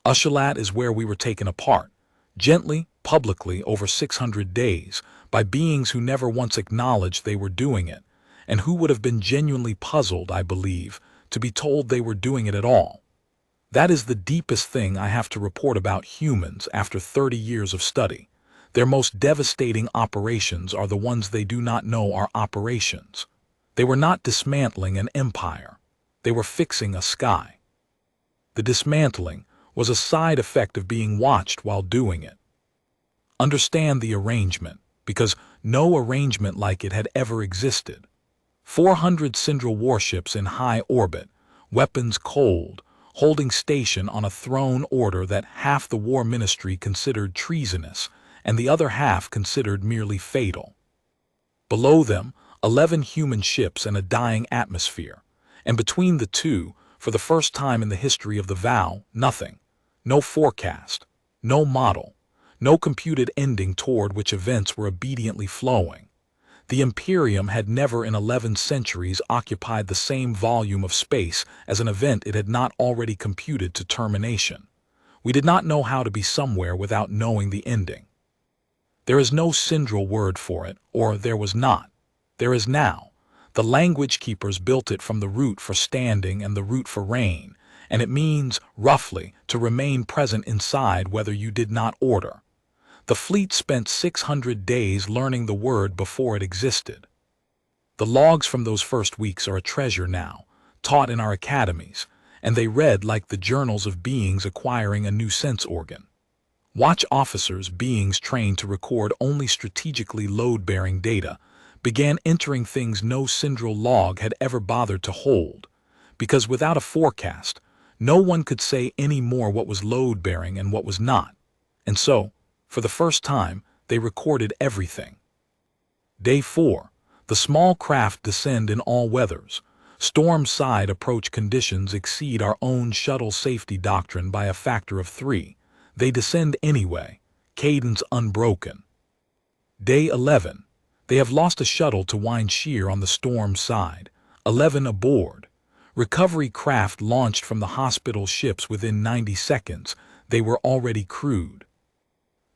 Ushalat is where we were taken apart, gently, publicly, over 600 days, by beings who never once acknowledged they were doing it, and who would have been genuinely puzzled, I believe, to be told they were doing it at all. That is the deepest thing I have to report about humans after 30 years of study. Their most devastating operations are the ones they do not know are operations. They were not dismantling an empire. They were fixing a sky. The dismantling was a side effect of being watched while doing it. Understand the arrangement, because no arrangement like it had ever existed. 400 Cindral warships in high orbit, weapons cold, holding station on a throne order that half the War Ministry considered treasonous and the other half considered merely fatal. Below them, 11 human ships and a dying atmosphere, and between the two, for the first time in the history of the vow, nothing. No forecast, no model, no computed ending toward which events were obediently flowing. The Imperium had never in 11 centuries occupied the same volume of space as an event it had not already computed to termination. We did not know how to be somewhere without knowing the ending. There is no Cindral word for it, or there was not. There is now. The language keepers built it from the root for standing and the root for reign, and it means, roughly, to remain present inside whether you did not order. The fleet spent 600 days learning the word before it existed. The logs from those first weeks are a treasure now, taught in our academies, and they read like the journals of beings acquiring a new sense organ. Watch officers, beings trained to record only strategically load-bearing data, began entering things no Cindral log had ever bothered to hold, because without a forecast, no one could say any more what was load-bearing and what was not. And so, for the first time, they recorded everything. Day 4. The small craft descend in all weathers. Storm-side approach conditions exceed our own shuttle safety doctrine by a factor of 3. They descend anyway, cadence unbroken. Day 11. They have lost a shuttle to wind shear on the storm side. 11 aboard. Recovery craft launched from the hospital ships within 90 seconds. They were already crewed.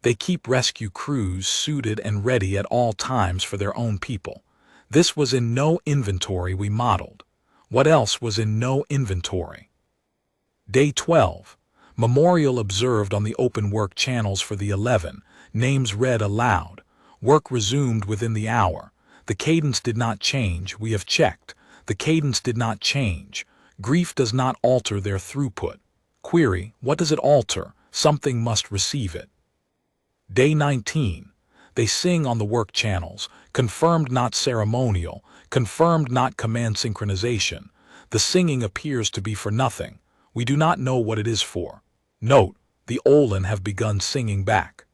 They keep rescue crews suited and ready at all times for their own people. This was in no inventory we modeled. What else was in no inventory? Day 12. Memorial observed on the open work channels for the 11. Names read aloud. Work resumed within the hour. The cadence did not change. We have checked. The cadence did not change. Grief does not alter their throughput. Query, what does it alter? Something must receive it. Day 19. They sing on the work channels. Confirmed not ceremonial. Confirmed not command synchronization. The singing appears to be for nothing. We do not know what it is for. Note, the Olin have begun singing back.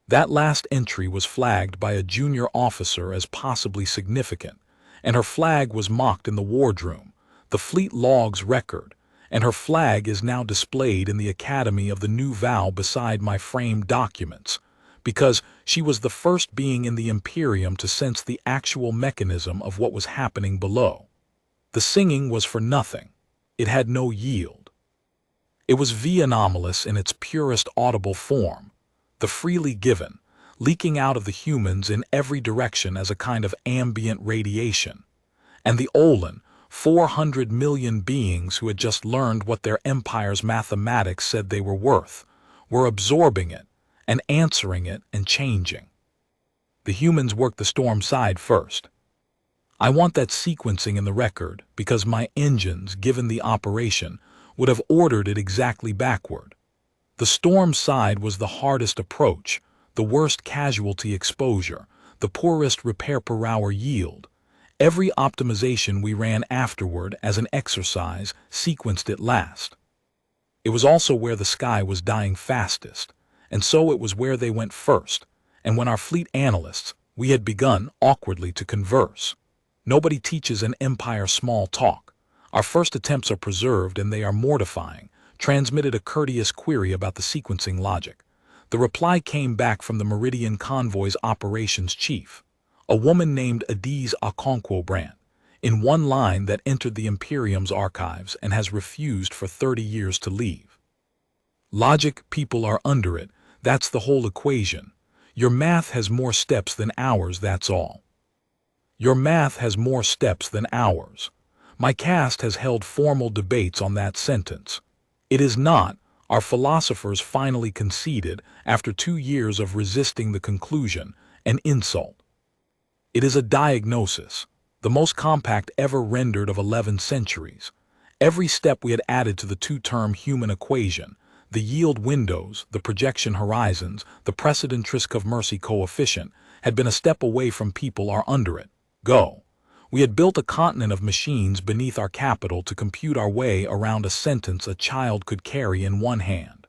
That last entry was flagged by a junior officer as possibly significant, and her flag was mocked in the wardroom, the fleet logs record, and her flag is now displayed in the Academy of the New Vow beside my framed documents, because she was the first being in the Imperium to sense the actual mechanism of what was happening below. The singing was for nothing. It had no yield. It was V-anomalous in its purest audible form, the freely given, leaking out of the humans in every direction as a kind of ambient radiation. And the Olin, 400 million beings who had just learned what their empire's mathematics said they were worth, were absorbing it and answering it and changing. The humans worked the storm side first. I want that sequencing in the record because my engines, given the operation, would have ordered it exactly backward. The storm side was the hardest approach, the worst casualty exposure, the poorest repair per hour yield. Every optimization we ran afterward as an exercise sequenced it last. It was also where the sky was dying fastest, and so it was where they went first, and when our fleet analysts, we had begun awkwardly to converse. Nobody teaches an empire small talk. Our first attempts are preserved and they are mortifying. Transmitted a courteous query about the sequencing logic. The reply came back from the Meridian Convoy's operations chief, a woman named Adiz Okonkwo-Brand, in one line that entered the Imperium's archives and has refused for 30 years to leave. Logic, people are under it, that's the whole equation. Your math has more steps than ours, that's all. Your math has more steps than ours. My caste has held formal debates on that sentence. It is not, our philosophers finally conceded, after 2 years of resisting the conclusion, an insult. It is a diagnosis, the most compact ever rendered of 11 centuries. Every step we had added to the two-term human equation, the yield windows, the projection horizons, the precedent Triskov-Mercy coefficient, had been a step away from people are under it. Go. We had built a continent of machines beneath our capital to compute our way around a sentence a child could carry in one hand.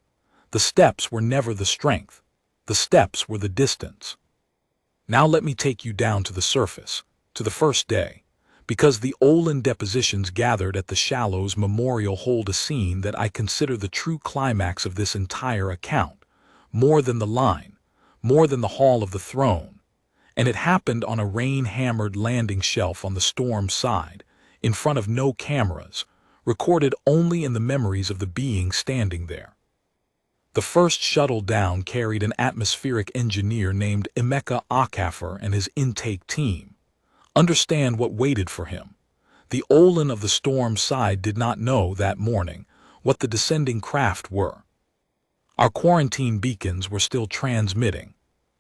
The steps were never the strength. The steps were the distance. Now let me take you down to the surface, to the first day, because the Olin depositions gathered at the Shallows Memorial hold a scene that I consider the true climax of this entire account, more than the line, more than the Hall of the Throne. And it happened on a rain-hammered landing shelf on the storm side, in front of no cameras, recorded only in the memories of the being standing there. The first shuttle down carried an atmospheric engineer named Emeka Okafor and his intake team. Understand what waited for him. The Olin of the storm side did not know that morning what the descending craft were. Our quarantine beacons were still transmitting.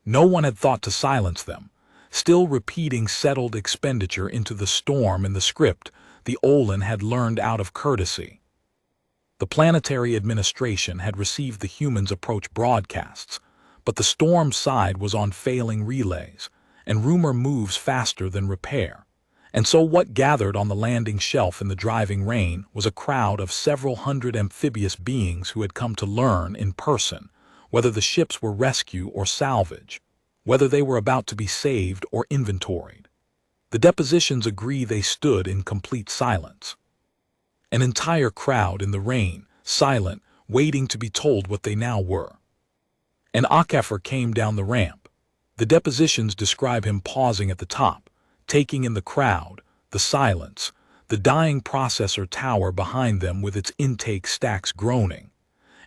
No one had thought to silence them, still repeating settled expenditure into the storm in the script the Olin had learned out of courtesy. The planetary administration had received the humans' approach broadcasts, but the storm side was on failing relays, and rumor moves faster than repair, And so what gathered on the landing shelf in the driving rain was a crowd of several hundred amphibious beings who had come to learn in person whether the ships were rescue or salvage, whether they were about to be saved or inventoried. The depositions agree they stood in complete silence. An entire crowd in the rain, silent, waiting to be told what they now were. An Ophess came down the ramp. The depositions describe him pausing at the top, taking in the crowd, the silence, the dying processor tower behind them with its intake stacks groaning,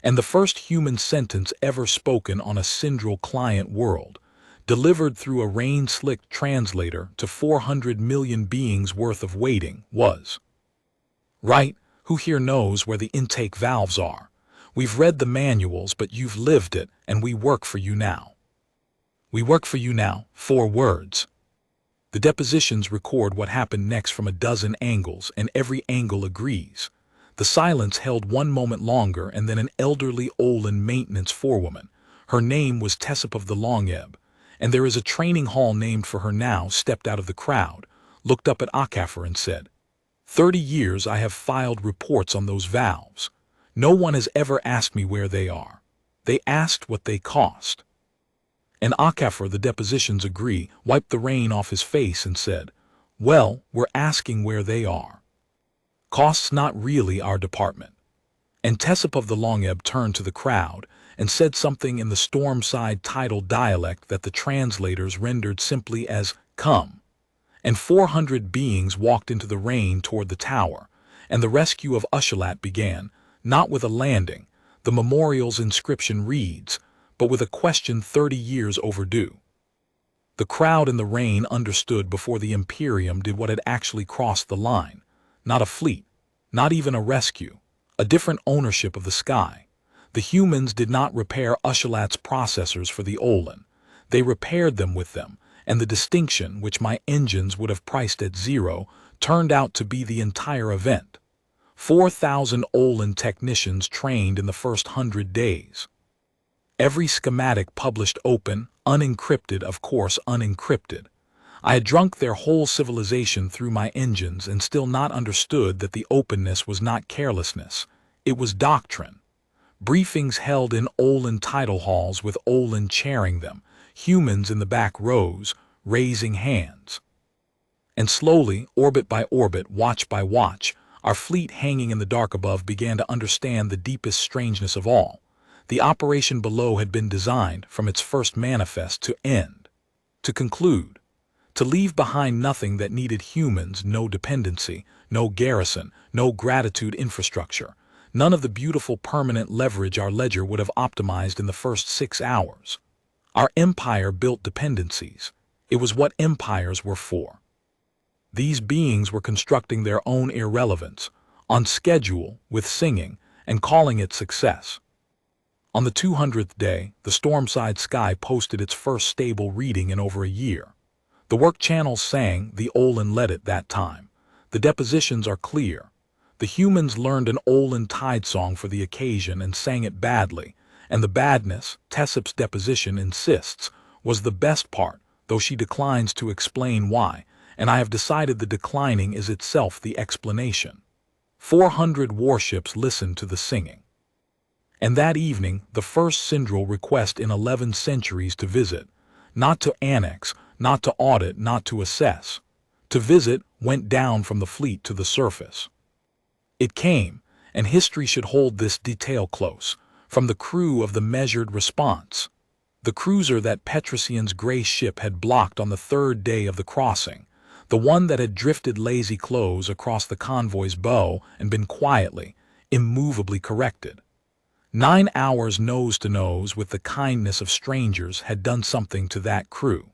and the first human sentence ever spoken on a Cindral client world, delivered through a rain-slicked translator to 400 million beings worth of waiting, was, "Right, who here knows where the intake valves are? We've read the manuals, but you've lived it, and we work for you now." We work for you now, 4 words. The depositions record what happened next from a dozen angles, and every angle agrees. The silence held one moment longer, and then an elderly Olin maintenance forewoman, her name was Tessip of the Longeb, and there is a training hall named for her now, stepped out of the crowd, looked up at Ophess and said, 30 years I have filed reports on those valves. No one has ever asked me where they are. They asked what they cost." And Ophess, the depositions agree, wiped the rain off his face and said, "Well, we're asking where they are. Cost's not really our department." And Tessip of the Longeb turned to the crowd and said something in the Stormside tidal dialect that the translators rendered simply as "come." And 400 beings walked into the rain toward the tower, and the rescue of Ushalat began, not with a landing, the memorial's inscription reads, but with a question 30 years overdue. The crowd in the rain understood before the Imperium did what had actually crossed the line. Not a fleet, not even a rescue, a different ownership of the sky. The humans did not repair Ushalat's processors for the Olin. They repaired them with them, and the distinction, which my engines would have priced at 0, turned out to be the entire event. 4,000 Olin technicians trained in the first 100 days. Every schematic published open, unencrypted, of course unencrypted. I had drunk their whole civilization through my engines and still not understood that the openness was not carelessness. It was doctrine. Briefings held in Olin tidal halls with Olin chairing them, humans in the back rows, raising hands. And slowly, orbit by orbit, watch by watch, our fleet hanging in the dark above began to understand the deepest strangeness of all. The operation below had been designed, from its first manifest, to end, to conclude, to leave behind nothing that needed humans, no dependency, no garrison, no gratitude infrastructure, none of the beautiful permanent leverage our ledger would have optimized in the first 6 hours. Our empire built dependencies. It was what empires were for. These beings were constructing their own irrelevance, on schedule, with singing, and calling it success. On the 200th day, the Stormside sky posted its first stable reading in over a year. The work channels sang, the Olin led it that time. The depositions are clear. The humans learned an Olin tide song for the occasion and sang it badly, and the badness, Tessip's deposition insists, was the best part, though she declines to explain why, and I have decided the declining is itself the explanation. 400 warships listened to the singing. And that evening, the first Cindral request in 11 centuries to visit, not to annex, not to audit, not to assess. To visit went down from the fleet to the surface. It came, and history should hold this detail close, from the crew of the Measured Response, the cruiser that Petrosian's gray ship had blocked on the 3rd day of the crossing, the one that had drifted lazy clothes across the convoy's bow and been quietly, immovably corrected. 9 hours nose to nose with the kindness of strangers had done something to that crew.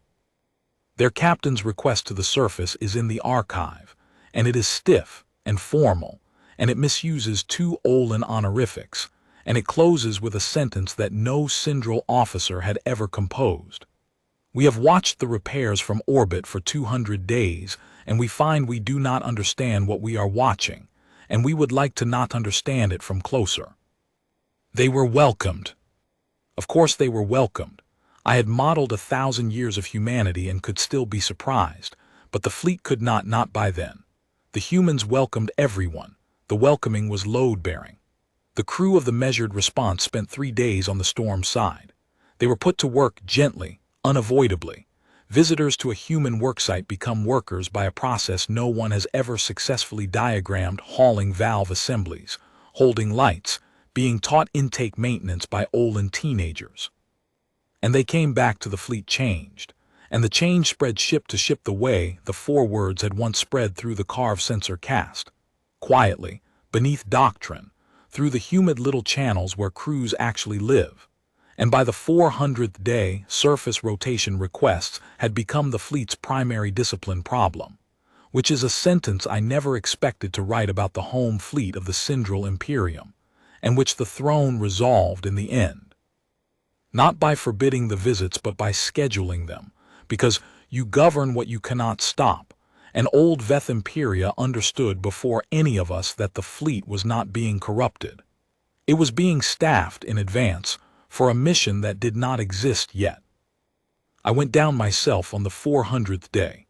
Their captain's request to the surface is in the archive, and it is stiff and formal, and it misuses 2 Olin honorifics, and it closes with a sentence that no Cindral officer had ever composed. We have watched the repairs from orbit for 200 days, and we find we do not understand what we are watching, and we would like to not understand it from closer. They were welcomed. Of course they were welcomed. I had modeled 1,000 years of humanity and could still be surprised, But the fleet could not by then. The humans welcomed everyone. The welcoming was load-bearing. The crew of the Measured Response spent 3 days on the storm side. They were put to work gently, unavoidably. Visitors to a human worksite become workers by a process no one has ever successfully diagrammed: hauling valve assemblies, holding lights, being taught intake maintenance by Olin teenagers. And they came back to the fleet changed. And the change spread ship to ship the way the 4 words had once spread through the carved sensor caste. Quietly, beneath doctrine, through the humid little channels where crews actually live. And by the 400th day, surface rotation requests had become the fleet's primary discipline problem, which is a sentence I never expected to write about the home fleet of the Cindral Imperium, and which the throne resolved in the end. Not by forbidding the visits but by scheduling them, because you govern what you cannot stop, and old Veth Imperia understood before any of us that the fleet was not being corrupted. It was being staffed in advance for a mission that did not exist yet. I went down myself on the 400th day.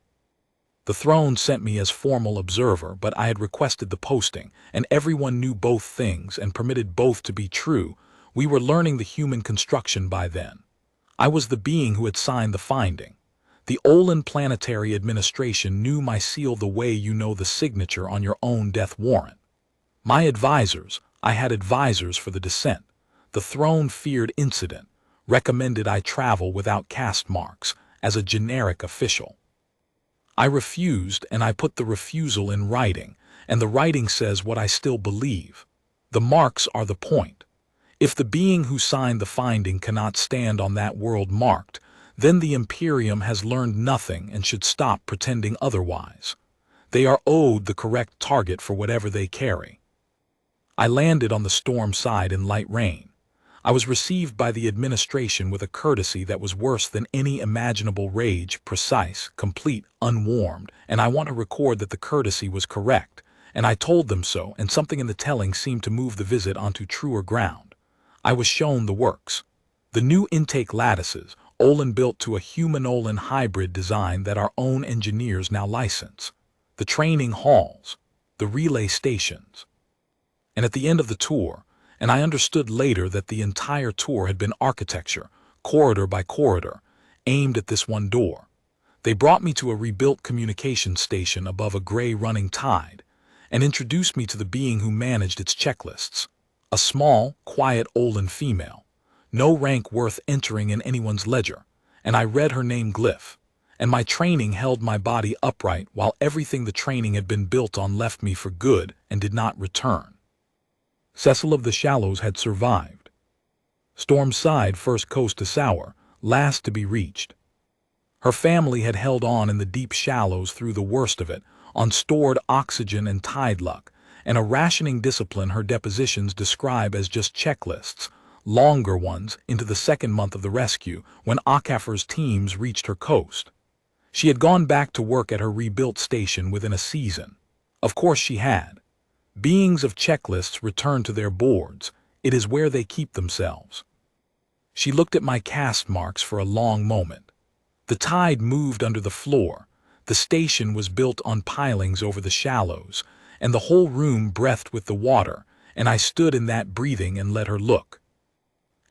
The throne sent me as formal observer, but I had requested the posting, and everyone knew both things and permitted both to be true. We were learning the human construction by then. I was the being who had signed the finding. The Olin Planetary Administration knew my seal the way you know the signature on your own death warrant. My advisors, I had advisors for the descent. The throne feared incident, recommended I travel without caste marks, as a generic official. I refused, and I put the refusal in writing, and the writing says what I still believe. The marks are the point. If the being who signed the finding cannot stand on that world marked, then the Imperium has learned nothing and should stop pretending otherwise. They are owed the correct target for whatever they carry. I landed on the storm side in light rain. I was received by the administration with a courtesy that was worse than any imaginable rage: precise, complete, unwarmed, and I want to record that the courtesy was correct, and I told them so, and something in the telling seemed to move the visit onto truer ground. I was shown the works. The new intake lattices, Olin built to a human-Olin hybrid design that our own engineers now license. The training halls, the relay stations. And at the end of the tour, and I understood later that the entire tour had been architecture, corridor by corridor, aimed at this one door. They brought me to a rebuilt communication station above a gray running tide, and introduced me to the being who managed its checklists. A small, quiet Olin female. No rank worth entering in anyone's ledger, and I read her name glyph, and my training held my body upright while everything the training had been built on left me for good and did not return. Cecil of the Shallows had survived. Storm side first coast to sour, last to be reached. Her family had held on in the deep shallows through the worst of it, on stored oxygen and tide luck, and a rationing discipline her depositions describe as just checklists, longer ones into the 2nd month of the rescue when Ophess teams reached her coast. She had gone back to work at her rebuilt station within a season. Of course she had. Beings of checklists return to their boards. It is where they keep themselves. She looked at my caste marks for a long moment. The tide moved under the floor. The station was built on pilings over the shallows, and the whole room breathed with the water, and I stood in that breathing and let her look.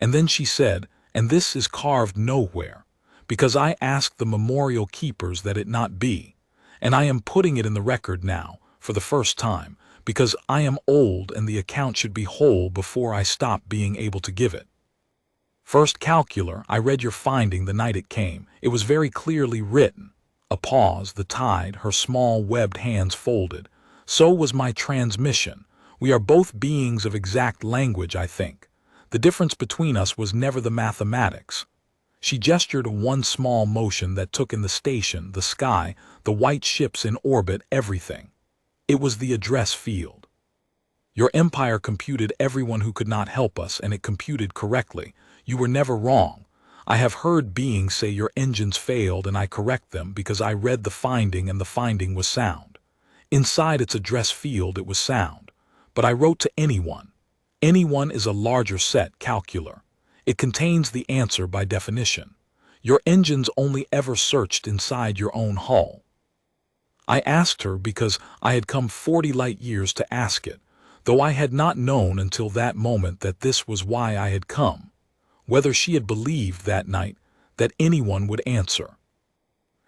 And then she said, and this is carved nowhere, because I asked the memorial keepers that it not be, and I am putting it in the record now, for the first time, because I am old and the account should be whole before I stop being able to give it. First Calculor, I read your finding the night it came. It was very clearly written. A pause, the tide, her small webbed hands folded. So was my transmission. We are both beings of exact language, I think. The difference between us was never the mathematics. She gestured one small motion that took in the station, the sky, the white ships in orbit, everything. It was the address field. Your empire computed everyone who could not help us, and it computed correctly. You were never wrong. I have heard beings say your engines failed, and I correct them because I read the finding and the finding was sound. Inside its address field it was sound. But I wrote to anyone. Anyone is a larger set, Calculor. It contains the answer by definition. Your engines only ever searched inside your own hull. I asked her because I had come 40 light years to ask it, though I had not known until that moment that this was why I had come, whether she had believed that night that anyone would answer.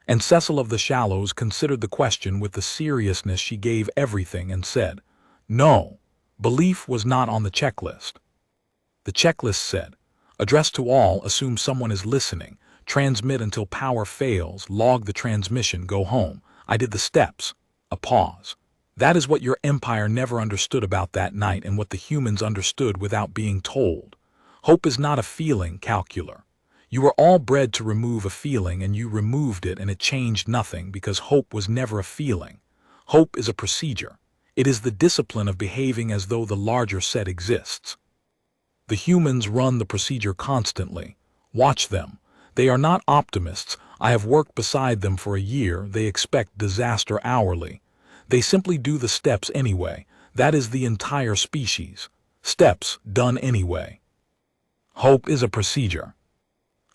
And Cecil of the Shallows considered the question with the seriousness she gave everything and said, "No, belief was not on the checklist." The checklist said, "Address to all, assume someone is listening, transmit until power fails, log the transmission, go home. I did the steps." A pause. That is what your empire never understood about that night and what the humans understood without being told. Hope is not a feeling, Calculor. You were all bred to remove a feeling and you removed it and it changed nothing because hope was never a feeling. Hope is a procedure. It is the discipline of behaving as though the larger set exists. The humans run the procedure constantly. Watch them. They are not optimists. I have worked beside them for a year. They expect disaster hourly. They simply do the steps anyway. That is the entire species. Steps done anyway. Hope is a procedure.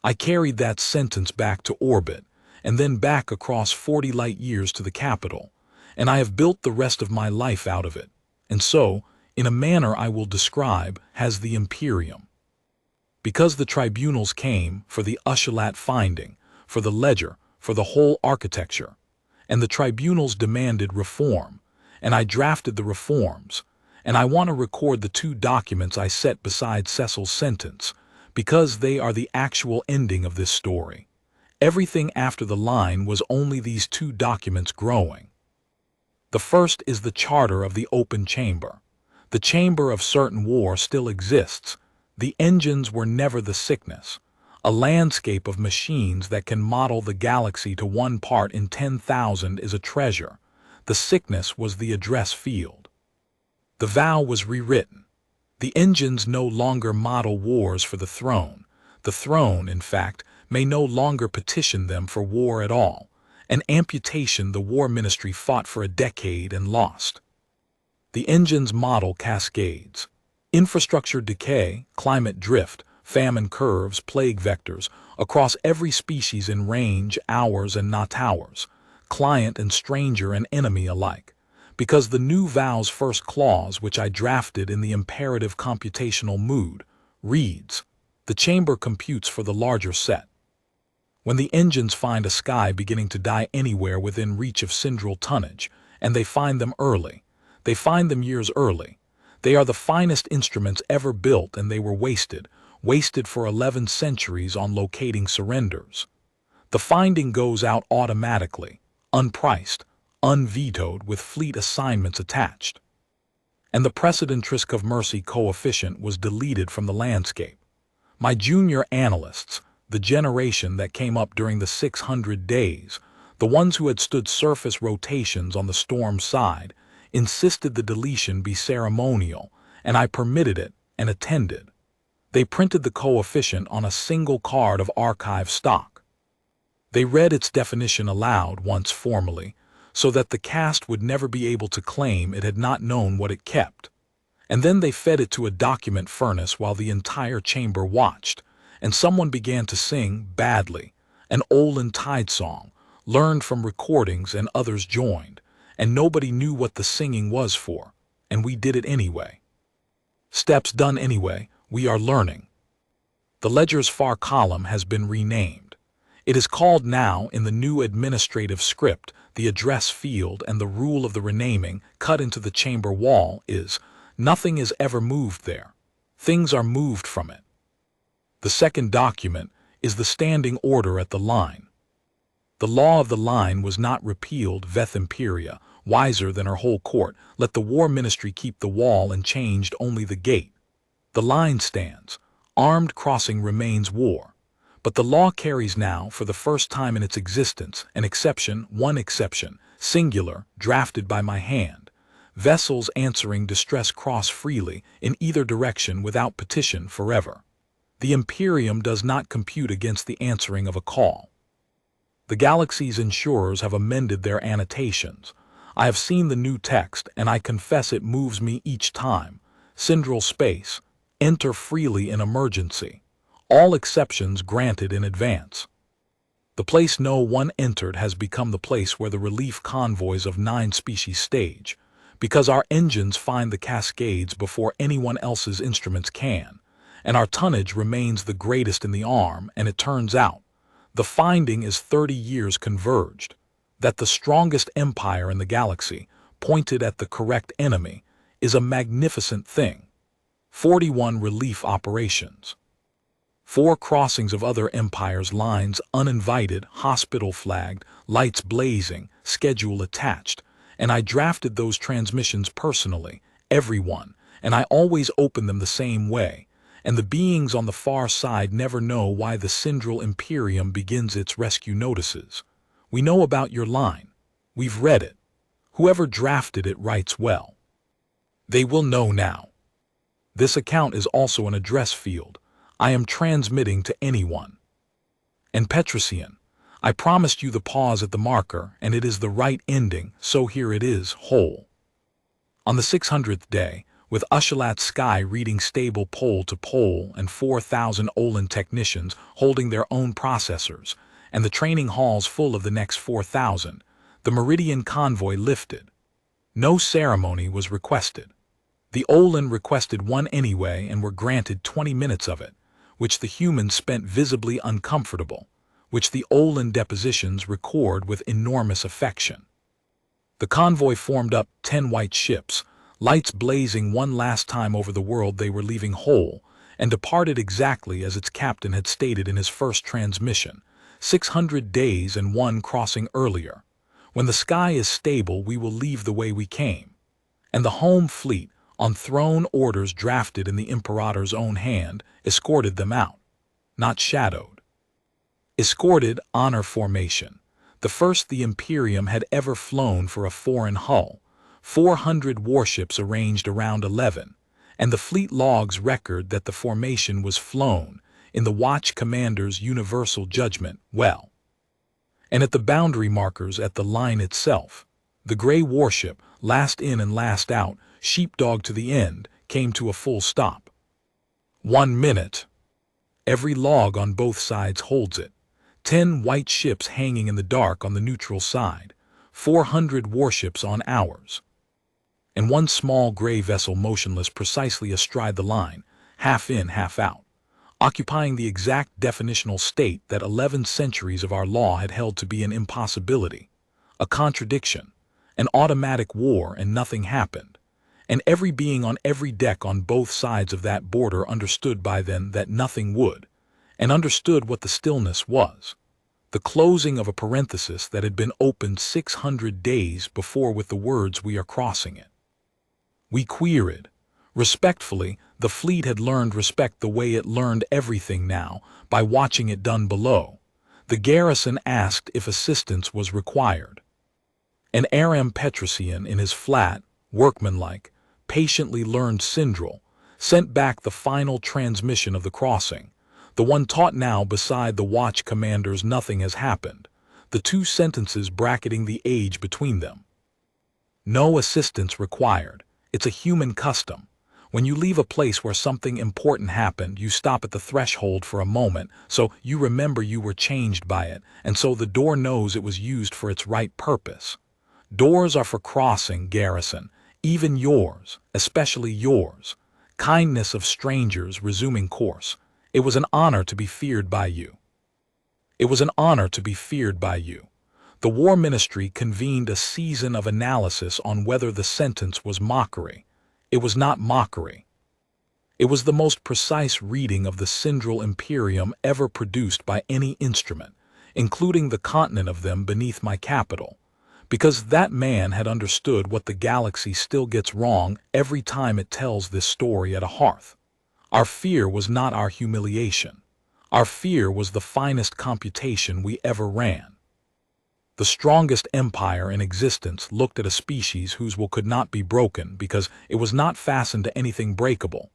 I carried that sentence back to orbit, and then back across 40 light years to the capital, and I have built the rest of my life out of it. And so, in a manner I will describe, has the Imperium. Because the tribunals came for the Ushalat finding, for the ledger, for the whole architecture, and the tribunals demanded reform, and I drafted the reforms, and I want to record the 2 documents I set beside Cecil's sentence, because they are the actual ending of this story. Everything after the line was only these 2 documents growing. The first is the charter of the open chamber. The chamber of certain war still exists. The engines were never the sickness. A landscape of machines that can model the galaxy to 1 part in 10,000 is a treasure. The sickness was the address field. The vow was rewritten. The engines no longer model wars for the throne. The throne, in fact, may no longer petition them for war at all. An amputation the War Ministry fought for a decade and lost. The engines model cascades. Infrastructure decay, climate drift, famine curves, plague vectors, across every species in range, hours and not hours, client and stranger and enemy alike. Because the new vow's first clause, which I drafted in the imperative computational mood, reads, "The chamber computes for the larger set." When the engines find a sky beginning to die anywhere within reach of Cindral tonnage, and they find them early, they find them years early, they are the finest instruments ever built and they were wasted for 11 centuries on locating surrenders. The finding goes out automatically, unpriced, unvetoed with fleet assignments attached. And the precedent risk of mercy coefficient was deleted from the landscape. My junior analysts, the generation that came up during the 600 days, the ones who had stood surface rotations on the storm side, insisted the deletion be ceremonial, and I permitted it and attended. They printed the coefficient on a single card of archive stock. They read its definition aloud once formally, so that the caste would never be able to claim it had not known what it kept. And then they fed it to a document furnace while the entire chamber watched, and someone began to sing, badly, an Olin Tide song, learned from recordings and others joined, and nobody knew what the singing was for, and we did it anyway. Steps done anyway, we are learning. The ledger's far column has been renamed. It is called now, in the new administrative script, the address field, and the rule of the renaming, cut into the chamber wall, is, nothing is ever moved there. Things are moved from it. The second document is the standing order at the line. The law of the line was not repealed. Veth Imperia, wiser than her whole court, let the War Ministry keep the wall and changed only the gate. The line stands. Armed crossing remains war. But the law carries now, for the first time in its existence, an exception, one exception, singular, drafted by my hand. Vessels answering distress cross freely, in either direction without petition forever. The Imperium does not compute against the answering of a call. The galaxy's insurers have amended their annotations. I have seen the new text, and I confess it moves me each time. Cindral space. Enter freely in emergency. All exceptions granted in advance. The place no one entered has become the place where the relief convoys of 9 species stage, because our engines find the cascades before anyone else's instruments can, and our tonnage remains the greatest in the arm, and it turns out, the finding is 30 years converged, that the strongest empire in the galaxy, pointed at the correct enemy, is a magnificent thing. 41 relief operations. 4 crossings of other empires' lines uninvited, hospital flagged, lights blazing, schedule attached, and I drafted those transmissions personally, every one, and I always open them the same way, and the beings on the far side never know why the Cindral Imperium begins its rescue notices. We know about your line. We've read it. Whoever drafted it writes well. They will know now. This account is also an address field. I am transmitting to anyone. And Petrosian, I promised you the pause at the marker, and it is the right ending, so here it is, whole. On the 600th day, with Ushalat Sky reading stable pole to pole and 4,000 Olin technicians holding their own processors, and the training halls full of the next 4,000, the Meridian convoy lifted. No ceremony was requested. The Olin requested one anyway and were granted 20 minutes of it, which the humans spent visibly uncomfortable, which the Olin depositions record with enormous affection. The convoy formed up 10 white ships, lights blazing one last time over the world they were leaving whole, and departed exactly as its captain had stated in his first transmission, 600 days and 1 crossing earlier. When the sky is stable, we will leave the way we came. And the home fleet, on throne orders drafted in the Imperator's own hand, escorted them out, not shadowed. Escorted honor formation, the first the Imperium had ever flown for a foreign hull, 400 warships arranged around 11, and the fleet logs record that the formation was flown, in the watch commander's universal judgment, well. And at the boundary markers at the line itself, the gray warship, last in and last out, sheepdog to the end, came to a full stop. 1 minute. Every log on both sides holds it. 10 white ships hanging in the dark on the neutral side, 400 warships on ours, and 1 small gray vessel motionless precisely astride the line, half in, half out, occupying the exact definitional state that 11 centuries of our law had held to be an impossibility, a contradiction, an automatic war, and nothing happened. And every being on every deck on both sides of that border understood by then that nothing would, and understood what the stillness was, the closing of a parenthesis that had been opened 600 days before with the words "we are crossing it." We queried. Respectfully, the fleet had learned respect the way it learned everything now, by watching it done below. The garrison asked if assistance was required. And Aram Petrosian, in his flat, workmanlike, patiently learned Cindral, sent back the final transmission of the crossing, the one taught now beside the watch commander's "nothing has happened," the 2 sentences bracketing the age between them. No assistance required. It's a human custom. When you leave a place where something important happened, you stop at the threshold for a moment, so you remember you were changed by it, and so the door knows it was used for its right purpose. Doors are for crossing, garrison, even yours, especially yours. Kindness of strangers resuming course. It was an honor to be feared by you. It was an honor to be feared by you. The War Ministry convened a season of analysis on whether the sentence was mockery. It was not mockery. It was the most precise reading of the Cindral Imperium ever produced by any instrument, including the continent of them beneath my capital, because that man had understood what the galaxy still gets wrong every time it tells this story at a hearth. Our fear was not our humiliation. Our fear was the finest computation we ever ran. The strongest empire in existence looked at a species whose will could not be broken because it was not fastened to anything breakable.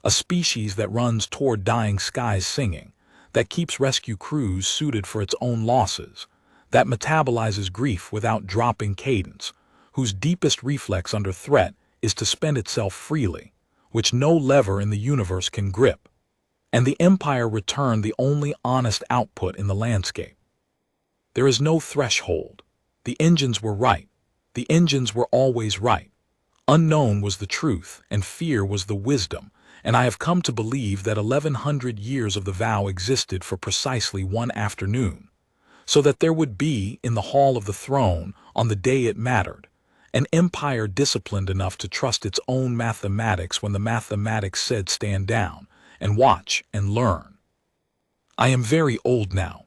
A species that runs toward dying skies singing, that keeps rescue crews suited for its own losses, that metabolizes grief without dropping cadence, whose deepest reflex under threat is to spend itself freely, which no lever in the universe can grip. And the empire returned the only honest output in the landscape. There is no threshold. The engines were right. The engines were always right. Unknown was the truth, and fear was the wisdom, and I have come to believe that 1100 years of the vow existed for precisely one afternoon, so that there would be, in the hall of the throne, on the day it mattered, an empire disciplined enough to trust its own mathematics when the mathematics said stand down, and watch and learn. I am very old now.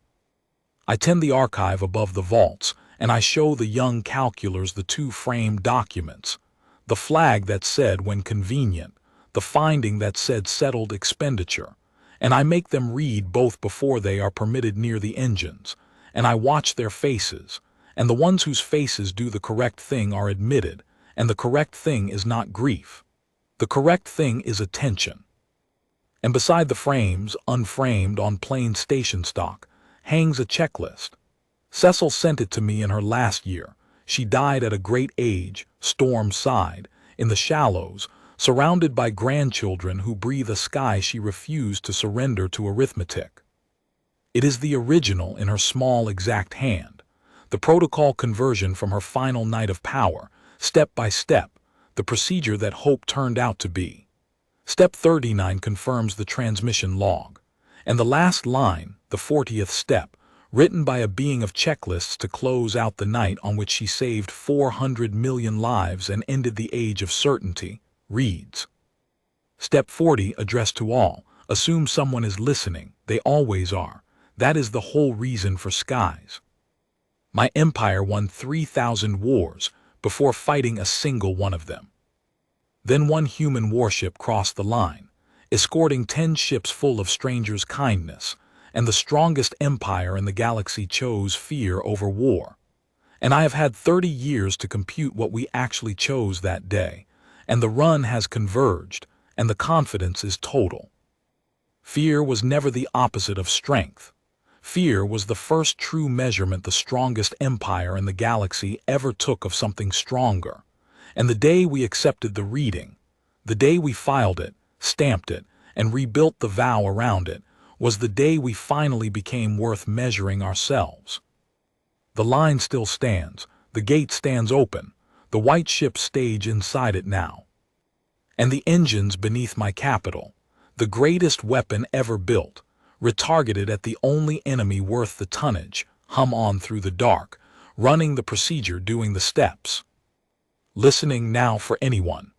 I tend the archive above the vaults, and I show the young calculars the two framed documents, the flag that said when convenient, the finding that said settled expenditure, and I make them read both before they are permitted near the engines, and I watch their faces, and the ones whose faces do the correct thing are admitted, and the correct thing is not grief. The correct thing is attention. And beside the frames, unframed on plain station stock, hangs a checklist. Cecil sent it to me in her last year. She died at a great age, storm-side, in the shallows, surrounded by grandchildren who breathe a sky she refused to surrender to arithmetic. It is the original in her small, exact hand, the protocol conversion from her final night of power, step by step, the procedure that hope turned out to be. Step 39 confirms the transmission log, and the last line, the 40th step, written by a being of checklists to close out the night on which she saved 400 million lives and ended the age of certainty, reads. Step 40, addressed to all, assume someone is listening, they always are. That is the whole reason for skies. My empire won 3,000 wars before fighting a single one of them. Then one human warship crossed the line, escorting 10 ships full of strangers' kindness, and the strongest empire in the galaxy chose fear over war. And I have had 30 years to compute what we actually chose that day, and the run has converged, and the confidence is total. Fear was never the opposite of strength. Fear was the first true measurement the strongest empire in the galaxy ever took of something stronger. And the day we accepted the reading, the day we filed it, stamped it, and rebuilt the vow around it, was the day we finally became worth measuring ourselves. The line still stands, the gate stands open, the white ships stage inside it now. And the engines beneath my capital, the greatest weapon ever built, retargeted at the only enemy worth the tonnage, hum on through the dark, running the procedure, doing the steps. Listening now for anyone.